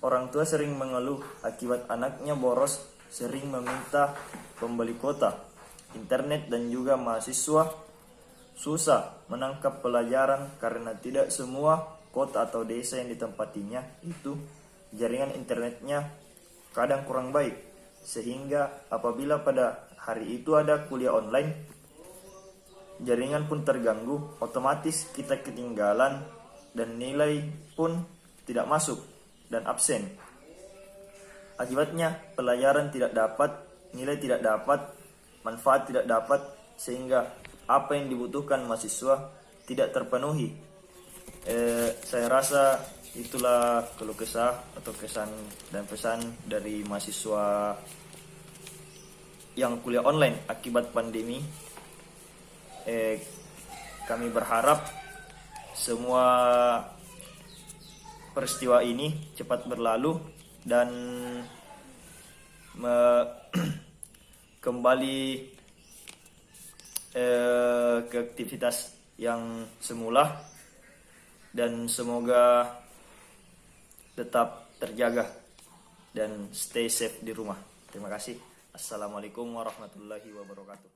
Orang tua sering mengeluh akibat anaknya boros, sering meminta pembeli kuota internet, dan juga mahasiswa susah menangkap pelajaran karena tidak semua kota atau desa yang ditempatinya itu jaringan internetnya kadang kurang baik, sehingga apabila pada hari itu ada kuliah online, jaringan pun terganggu, otomatis kita ketinggalan dan nilai pun tidak masuk dan absen. Akibatnya pelajaran tidak dapat, nilai tidak dapat, manfaat tidak dapat, sehingga apa yang dibutuhkan mahasiswa tidak terpenuhi. Saya rasa itulah keluh kesah atau kesan dan pesan dari mahasiswa yang kuliah online akibat pandemi. Kami berharap semua peristiwa ini cepat berlalu dan kembali ke aktivitas yang semula, dan semoga tetap terjaga dan stay safe di rumah. Terima kasih. Assalamualaikum warahmatullahi wabarakatuh.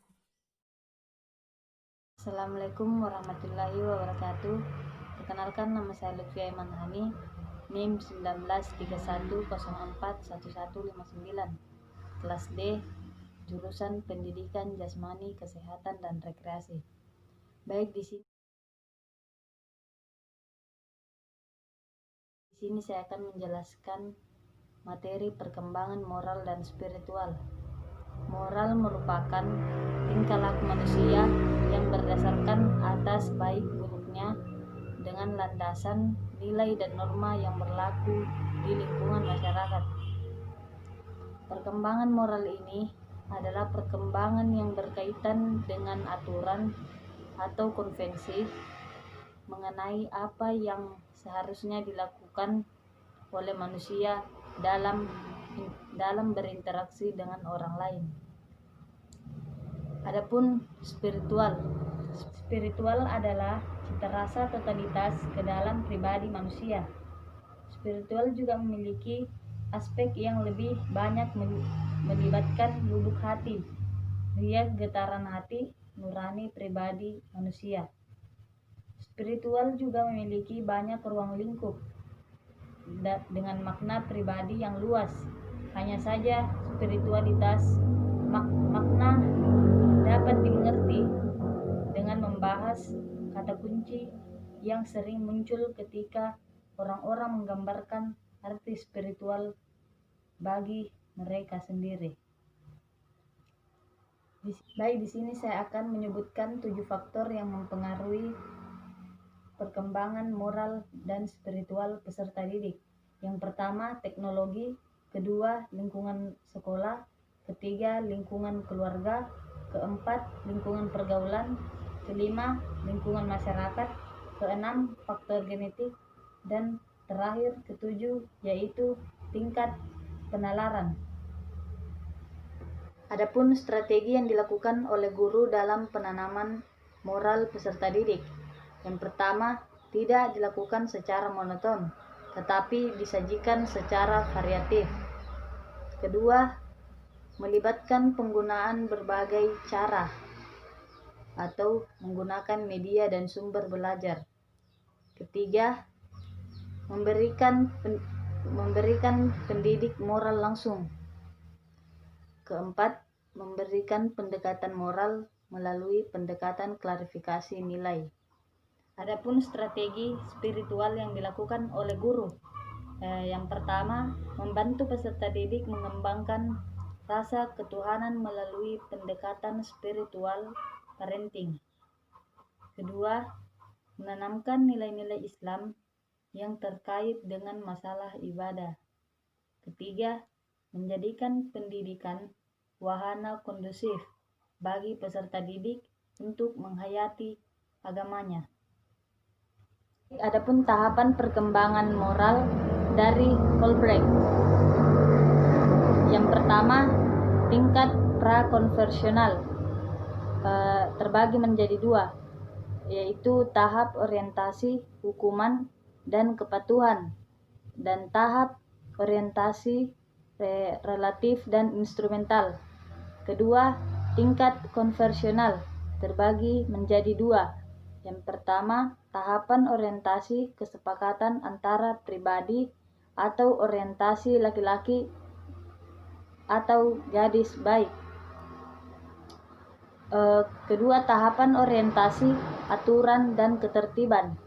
Assalamualaikum warahmatullahi wabarakatuh. Perkenalkan, nama saya Lutfi Aiman Hani, NIM 1931041159, kelas D, jurusan Pendidikan Jasmani, Kesehatan dan Rekreasi. Baik, di sini Sini saya akan menjelaskan materi perkembangan moral dan spiritual. Moral merupakan tingkah laku manusia yang berdasarkan atas baik buruknya dengan landasan nilai dan norma yang berlaku di lingkungan masyarakat. Perkembangan moral ini adalah perkembangan yang berkaitan dengan aturan atau konvensi mengenai apa yang seharusnya dilakukan oleh manusia dalam berinteraksi dengan orang lain. Adapun spiritual adalah cita rasa totalitas ke dalam pribadi manusia. Spiritual juga memiliki aspek yang lebih banyak melibatkan lubuk hati, ria getaran hati nurani pribadi manusia. Spiritual juga memiliki banyak ruang lingkup dengan makna pribadi yang luas. Hanya saja spiritualitas makna dapat dimengerti dengan membahas kata kunci yang sering muncul ketika orang-orang menggambarkan arti spiritual bagi mereka sendiri. Baik, di sini saya akan menyebutkan 7 faktor yang mempengaruhi perkembangan moral dan spiritual peserta didik. Yang pertama, teknologi. Kedua, lingkungan sekolah. Ketiga, lingkungan keluarga. Keempat, lingkungan pergaulan. Kelima, lingkungan masyarakat. Keenam, faktor genetik. Dan terakhir, ketujuh, yaitu tingkat penalaran. Adapun strategi yang dilakukan oleh guru dalam penanaman moral peserta didik. Yang pertama, tidak dilakukan secara monoton, tetapi disajikan secara variatif. Kedua, melibatkan penggunaan berbagai cara atau menggunakan media dan sumber belajar. Ketiga, memberikan pendidik moral langsung. Keempat, memberikan pendekatan moral melalui pendekatan klarifikasi nilai. Adapun strategi spiritual yang dilakukan oleh guru. Yang pertama, membantu peserta didik mengembangkan rasa ketuhanan melalui pendekatan spiritual parenting. Kedua, menanamkan nilai-nilai Islam yang terkait dengan masalah ibadah. Ketiga, menjadikan pendidikan wahana kondusif bagi peserta didik untuk menghayati agamanya. Adapun tahapan perkembangan moral dari Colbreth. Yang pertama, tingkat prakonversional terbagi menjadi 2, yaitu tahap orientasi hukuman dan kepatuhan dan tahap orientasi relatif dan instrumental. Kedua, tingkat konversional terbagi menjadi 2. Yang pertama, tahapan orientasi kesepakatan antara pribadi atau orientasi laki-laki atau gadis baik. Kedua, tahapan orientasi aturan dan ketertiban.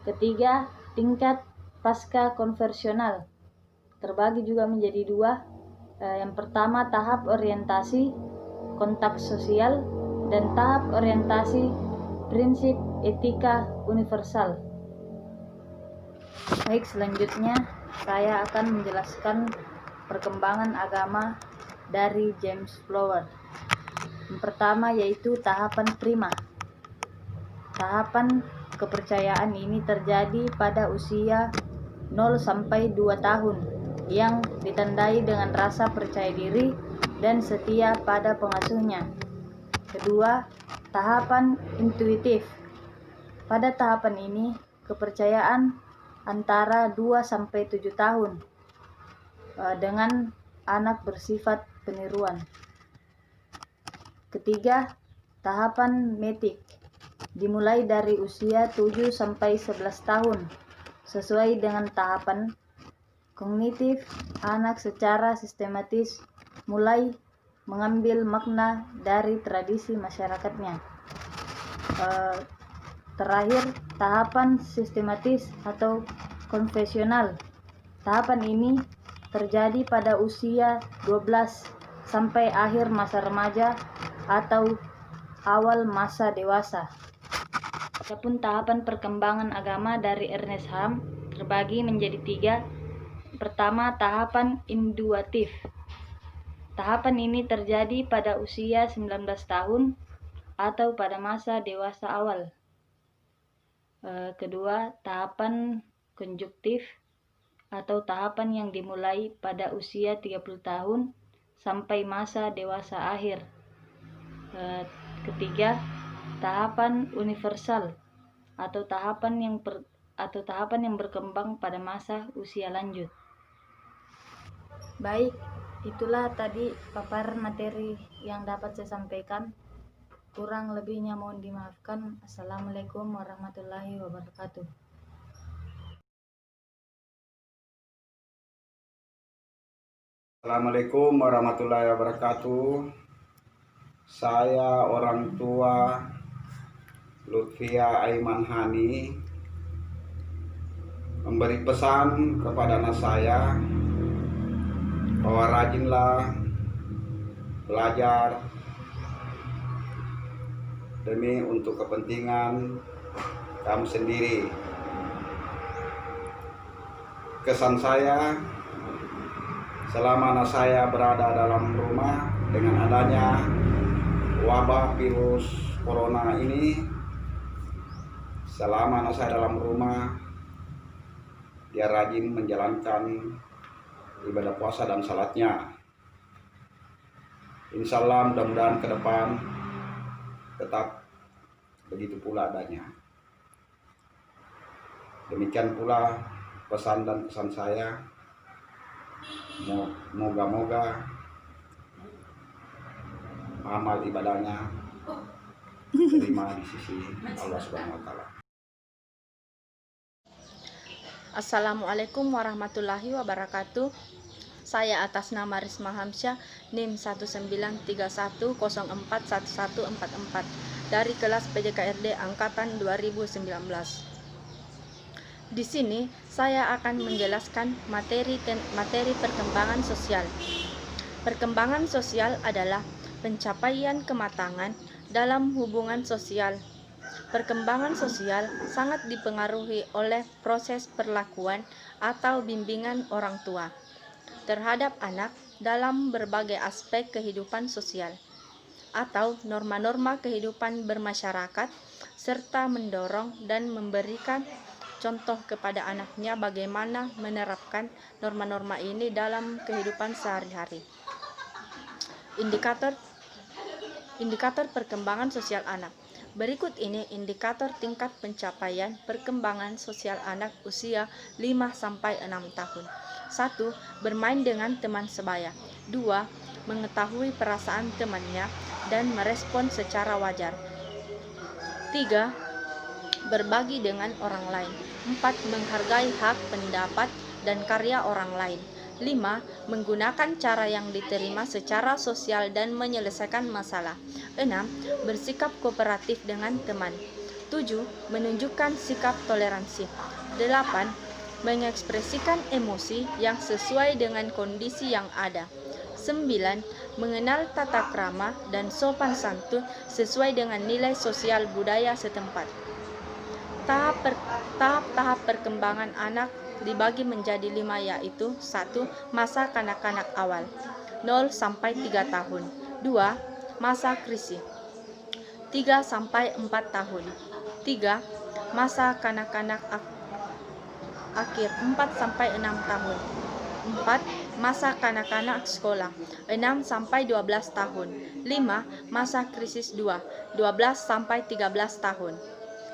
Ketiga, tingkat pasca konversional terbagi juga menjadi 2. Yang pertama, tahap orientasi kontak sosial dan tahap orientasi prinsip etika universal. Baik, selanjutnya saya akan menjelaskan perkembangan agama dari James Flower. Yang pertama yaitu tahapan prima. Tahapan kepercayaan ini terjadi pada usia 0 sampai 2 tahun yang ditandai dengan rasa percaya diri dan setia pada pengasuhnya. Kedua, tahapan intuitif. Pada tahapan ini, kepercayaan antara 2 sampai 7 tahun dengan anak bersifat peniruan. Ketiga, tahapan metik. Dimulai dari usia 7 sampai 11 tahun. Sesuai dengan tahapan kognitif, anak secara sistematis mulai mengambil makna dari tradisi masyarakatnya. Terakhir, tahapan sistematis atau konvensional. Tahapan ini terjadi pada usia 12 sampai akhir masa remaja atau awal masa dewasa. Adapun tahapan perkembangan agama dari Ernest Ham terbagi menjadi 3. Pertama, tahapan induatif. Tahapan ini terjadi pada usia 19 tahun atau pada masa dewasa awal. Kedua, tahapan konjuktif atau tahapan yang dimulai pada usia 30 tahun sampai masa dewasa akhir. Ketiga, tahapan universal atau tahapan yang berkembang pada masa usia lanjut. Baik, itulah tadi paparan materi yang dapat saya sampaikan. Kurang lebihnya mohon dimaafkan. Assalamualaikum warahmatullahi wabarakatuh. Assalamualaikum warahmatullahi wabarakatuh. Saya orang tua Lutfia Aiman Hani memberi pesan kepada anak saya bahwa rajinlah belajar demi untuk kepentingan kamu sendiri. Kesan saya selama anak saya berada dalam rumah dengan adanya wabah virus corona ini, selama anak saya dalam rumah, dia rajin menjalankan ibadah puasa dan salatnya. Insya Allah mudah-mudahan ke depan tetap begitu pula adanya. Demikian pula pesan dan kesan saya. Moga-moga amal ibadahnya terima di sisi Allah Subhanahu wa taala. Assalamualaikum warahmatullahi wabarakatuh. Saya atas nama Risma Hamsyah, NIM 1931041144 dari kelas PJKRD angkatan 2019. Di sini saya akan menjelaskan materi perkembangan sosial. Perkembangan sosial adalah pencapaian kematangan dalam hubungan sosial. Perkembangan sosial sangat dipengaruhi oleh proses perlakuan atau bimbingan orang tua terhadap anak dalam berbagai aspek kehidupan sosial atau norma-norma kehidupan bermasyarakat, serta mendorong dan memberikan contoh kepada anaknya bagaimana menerapkan norma-norma ini dalam kehidupan sehari-hari. Indikator perkembangan sosial anak. Berikut ini indikator tingkat pencapaian perkembangan sosial anak usia 5-6 tahun. 1. Bermain dengan teman sebaya. 2. Mengetahui perasaan temannya dan merespon secara wajar. 3. Berbagi dengan orang lain. 4. Menghargai hak pendapat dan karya orang lain. 5. Menggunakan cara yang diterima secara sosial dan menyelesaikan masalah. 6. Bersikap kooperatif dengan teman. 7. Menunjukkan sikap toleransi. 8. Mengekspresikan emosi yang sesuai dengan kondisi yang ada. 9. Mengenal tata krama dan sopan santun sesuai dengan nilai sosial budaya setempat. Tahap-tahap perkembangan anak dibagi menjadi 5, yaitu 1. Masa kanak-kanak awal 0-3 tahun. 2. Masa krisis 3-4 tahun. 3. Masa kanak-kanak akhir 4-6 tahun. 4. Masa kanak-kanak sekolah 6-12 tahun. 5. Masa krisis 2 12-13 tahun.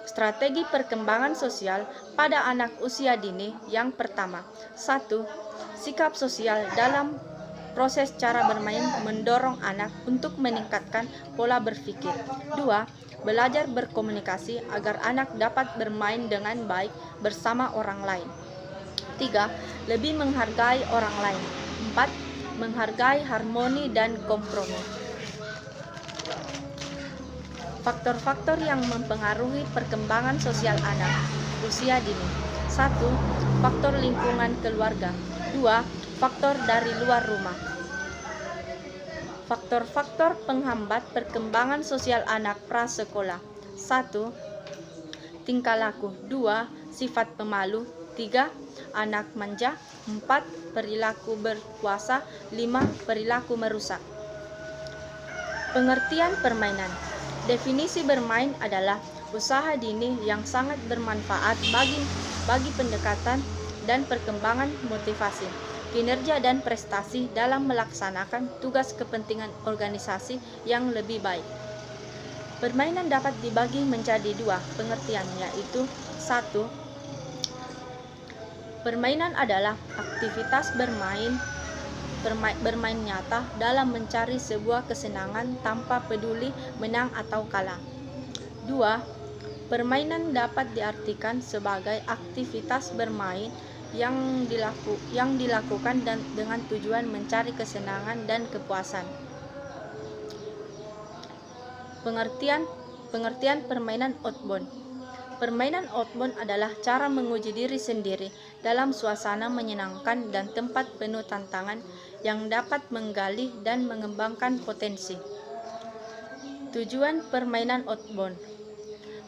Strategi perkembangan sosial pada anak usia dini yang pertama. 1. Sikap sosial dalam proses cara bermain mendorong anak untuk meningkatkan pola berpikir. 2. Belajar berkomunikasi agar anak dapat bermain dengan baik bersama orang lain. 3. Lebih menghargai orang lain. 4. Menghargai harmoni dan kompromi. Faktor-faktor yang mempengaruhi perkembangan sosial anak usia dini. 1. 1. Faktor lingkungan keluarga. 2. Faktor dari luar rumah. Faktor-faktor penghambat perkembangan sosial anak prasekolah. 1. Tingkah laku. 2. Sifat pemalu. 3. Anak manja. 4. Perilaku berkuasa. 5. Perilaku merusak. Pengertian permainan. Definisi bermain adalah usaha dini yang sangat bermanfaat bagi pendekatan dan perkembangan motivasi, kinerja dan prestasi dalam melaksanakan tugas kepentingan organisasi yang lebih baik. Permainan dapat dibagi menjadi dua pengertian, yaitu 1. Permainan adalah aktivitas bermain nyata dalam mencari sebuah kesenangan tanpa peduli menang atau kalah. 2. Permainan dapat diartikan sebagai aktivitas bermain yang dilakukan dengan tujuan mencari kesenangan dan kepuasan. Pengertian permainan outbound. Permainan outbound adalah cara menguji diri sendiri dalam suasana menyenangkan dan tempat penuh tantangan yang dapat menggali dan mengembangkan potensi. Tujuan permainan outbound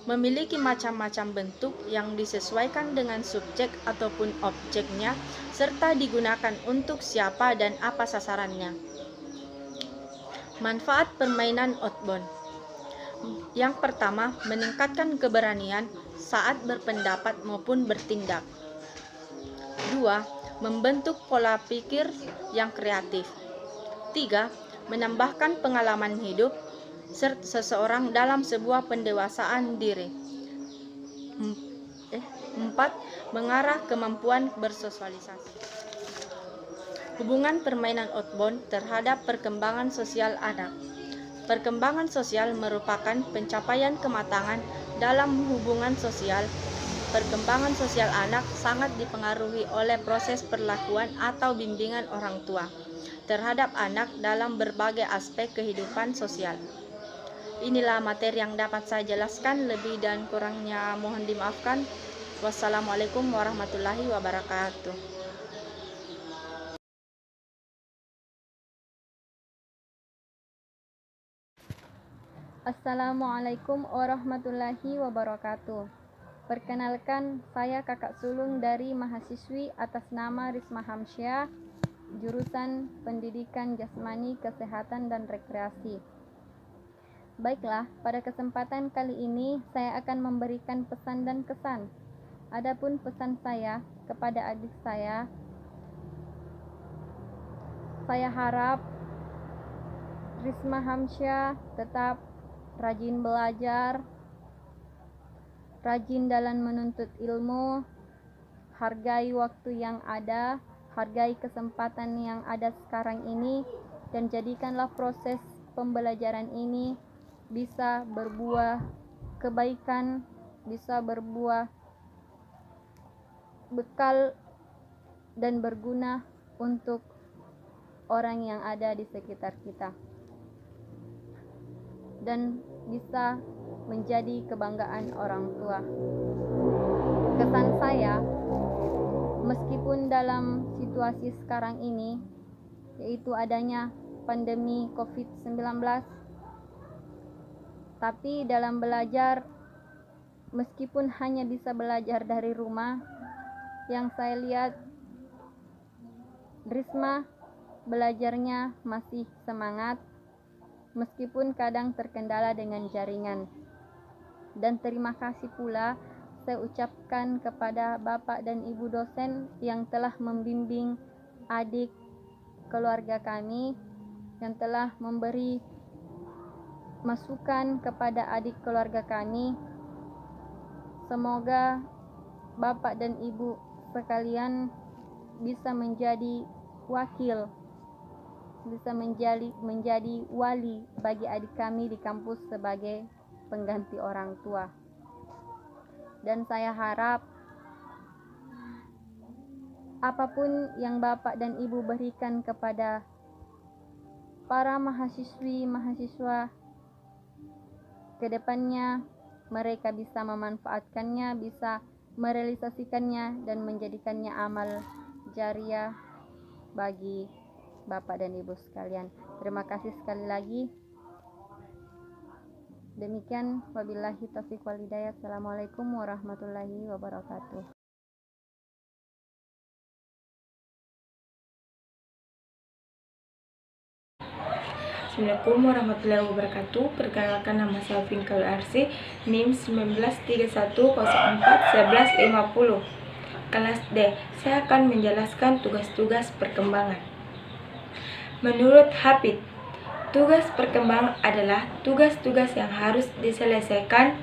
memiliki macam-macam bentuk yang disesuaikan dengan subjek ataupun objeknya, serta digunakan untuk siapa dan apa sasarannya. Manfaat permainan outbound. Yang pertama, meningkatkan keberanian saat berpendapat maupun bertindak. 2. Membentuk pola pikir yang kreatif. 3. Menambahkan pengalaman hidup seseorang dalam sebuah pendewasaan diri. 4. Mengarah kemampuan bersosialisasi. Hubungan permainan outbound terhadap perkembangan sosial anak. Perkembangan sosial merupakan pencapaian kematangan dalam hubungan sosial. Perkembangan sosial anak sangat dipengaruhi oleh proses perlakuan atau bimbingan orang tua terhadap anak dalam berbagai aspek kehidupan sosial. Inilah materi yang dapat saya jelaskan, lebih dan kurangnya mohon dimaafkan. Wassalamualaikum warahmatullahi wabarakatuh. Assalamualaikum warahmatullahi wabarakatuh. Perkenalkan, saya kakak sulung dari mahasiswi atas nama Risma Hamsyah, jurusan Pendidikan Jasmani, Kesehatan dan Rekreasi. Baiklah, pada kesempatan kali ini saya akan memberikan pesan dan kesan. Adapun pesan saya kepada adik saya harap Risma Hamsyah tetap rajin belajar, rajin dalam menuntut ilmu, hargai waktu yang ada, hargai kesempatan yang ada sekarang ini, dan jadikanlah proses pembelajaran ini bisa berbuah kebaikan, bisa berbuah bekal dan berguna untuk orang yang ada di sekitar kita, dan bisa menjadi kebanggaan orang tua. Kesan saya, meskipun dalam situasi sekarang ini, yaitu adanya pandemi COVID-19, tapi dalam belajar, meskipun hanya bisa belajar dari rumah, yang saya lihat Risma belajarnya masih semangat, meskipun kadang terkendala dengan jaringan. Dan terima kasih pula saya ucapkan kepada Bapak dan Ibu dosen yang telah membimbing adik keluarga kami, yang telah memberi masukan kepada adik keluarga kami. Semoga Bapak dan Ibu sekalian bisa menjadi wakil, bisa menjadi wali bagi adik kami di kampus sebagai pengganti orang tua. Dan saya harap apapun yang Bapak dan Ibu berikan kepada para mahasiswa, kedepannya mereka bisa memanfaatkannya, bisa merealisasikannya dan menjadikannya amal jariah bagi Bapak dan Ibu sekalian. Terima kasih sekali lagi. Demikian, wabillahi taufiq wal hidayah. Assalamualaikum warahmatullahi wabarakatuh. Assalamualaikum warahmatullahi wabarakatuh. Perkenalkan, nama saya Finka WRC, NIM 1931041150. Kelas D. Saya akan menjelaskan tugas-tugas perkembangan. Menurut Hafid, tugas perkembangan adalah tugas-tugas yang harus diselesaikan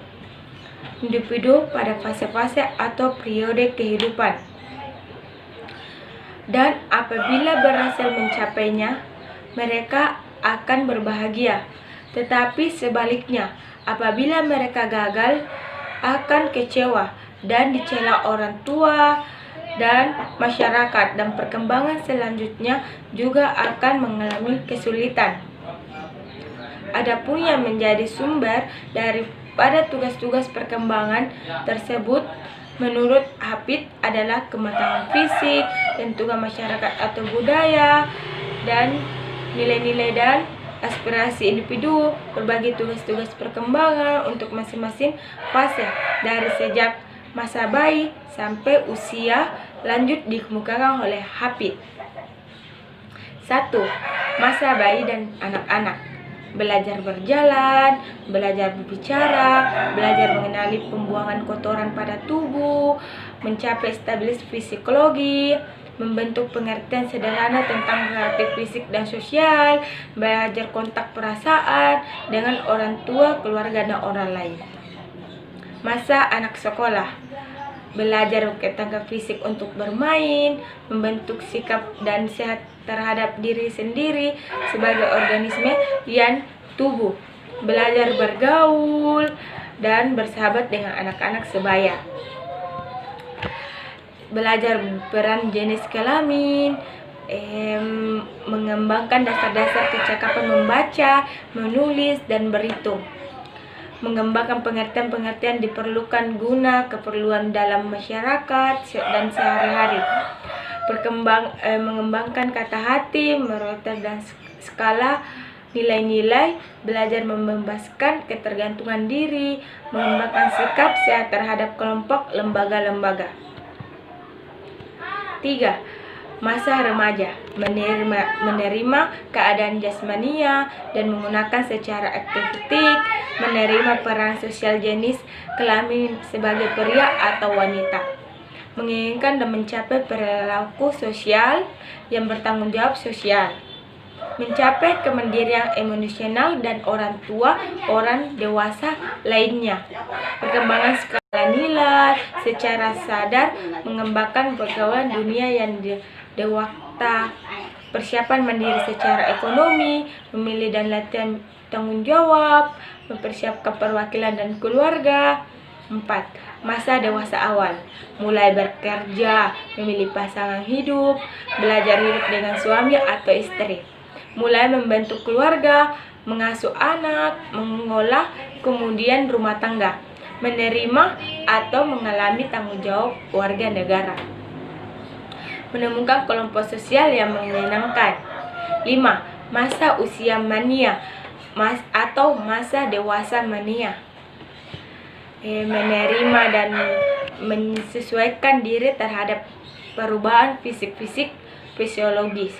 individu pada fase-fase atau periode kehidupan. Dan apabila berhasil mencapainya, mereka akan berbahagia. Tetapi sebaliknya, apabila mereka gagal, akan kecewa dan dicela orang tua dan masyarakat, dan perkembangan selanjutnya juga akan mengalami kesulitan. Adapun yang menjadi sumber daripada tugas-tugas perkembangan tersebut menurut Hafid adalah kematangan fisik, tentukan masyarakat atau budaya, dan nilai-nilai dan aspirasi individu. Berbagi tugas-tugas perkembangan untuk masing-masing fase dari sejak masa bayi sampai usia lanjut dikemukakan oleh Hafid. 1. Masa bayi dan anak-anak. Belajar berjalan, belajar berbicara, belajar mengenali pembuangan kotoran pada tubuh, mencapai stabilitas psikologi, membentuk pengertian sederhana tentang karakter fisik dan sosial, belajar kontak perasaan dengan orang tua, keluarga, dan orang lain. Masa anak sekolah, belajar ketangga fisik untuk bermain, membentuk sikap dan sehat terhadap diri sendiri sebagai organisme yang tubuh, belajar bergaul dan bersahabat dengan anak-anak sebaya. Belajar peran jenis kelamin, mengembangkan dasar-dasar kecakapan membaca, menulis, dan berhitung. Mengembangkan pengertian-pengertian diperlukan guna keperluan dalam masyarakat dan sehari-hari. Mengembangkan kata hati, merotor dan skala nilai-nilai, belajar membebaskan ketergantungan diri, mengembangkan sikap sehat terhadap kelompok lembaga-lembaga. 3. Masa remaja, menerima keadaan jasmania dan menggunakan secara aktivitik, menerima peran sosial jenis kelamin sebagai pria atau wanita, menginginkan dan mencapai perilaku sosial yang bertanggung jawab sosial, mencapai kemandirian emosional dan orang tua, orang dewasa lainnya, perkembangan skala nilai secara sadar, mengembangkan pergaulan dunia yang dewasa, persiapan mandiri secara ekonomi, memilih dan latihan tanggung jawab, mempersiapkan perwakilan dan keluarga. 4. Masa dewasa awal, mulai bekerja, memilih pasangan hidup, belajar hidup dengan suami atau istri, mulai membentuk keluarga, mengasuh anak, mengolah kemudian rumah tangga, menerima atau mengalami tanggung jawab warga negara, menemukan kelompok sosial yang menyenangkan. 5. Masa usia mania atau masa dewasa mania, menerima dan menyesuaikan diri terhadap perubahan fisik-fisik fisiologis,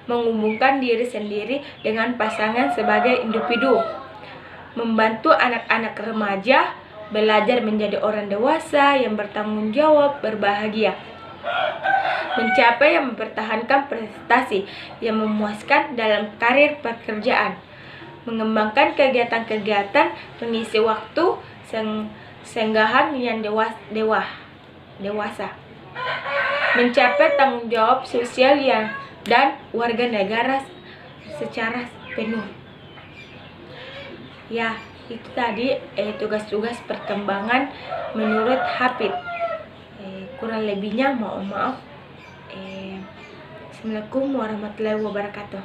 menghubungkan diri sendiri dengan pasangan sebagai individu, membantu anak-anak remaja belajar menjadi orang dewasa yang bertanggung jawab, berbahagia, mencapai dan mempertahankan prestasi yang memuaskan dalam karir pekerjaan, mengembangkan kegiatan-kegiatan pengisi waktu senggahan yang dewasa, mencapai tanggung jawab sosial dan warga negara secara penuh. Ya, itu tadi tugas-tugas perkembangan menurut Hafid. Kurang lebihnya mohon maaf. Assalamualaikum warahmatullahi wabarakatuh.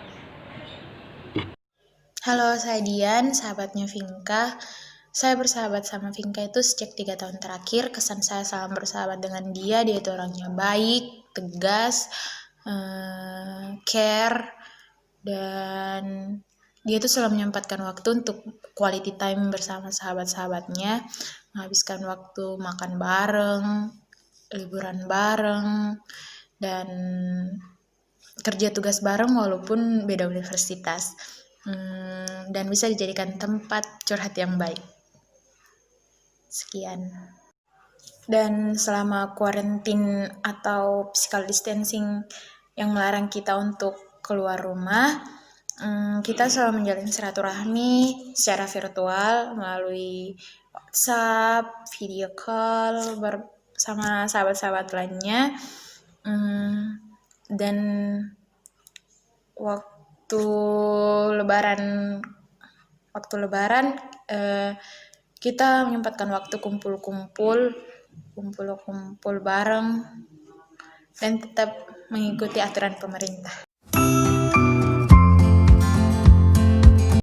Halo, saya Dian, sahabatnya Vinka. Saya bersahabat sama Vinka itu sejak 3 tahun terakhir. Kesan saya selama bersahabat dengan dia itu orangnya baik, tegas, care, dan dia itu selalu menyempatkan waktu untuk quality time bersama sahabat-sahabatnya, menghabiskan waktu makan bareng, liburan bareng, dan kerja tugas bareng walaupun beda universitas, dan bisa dijadikan tempat curhat yang baik. Sekian. Dan selama quarantine atau physical distancing yang melarang kita untuk keluar rumah, kita selalu menjalin silaturahmi secara virtual melalui WhatsApp, video call bersama sahabat-sahabat lainnya, dan waktu lebaran kita menyempatkan waktu kumpul-kumpul bareng dan tetap mengikuti aturan pemerintah.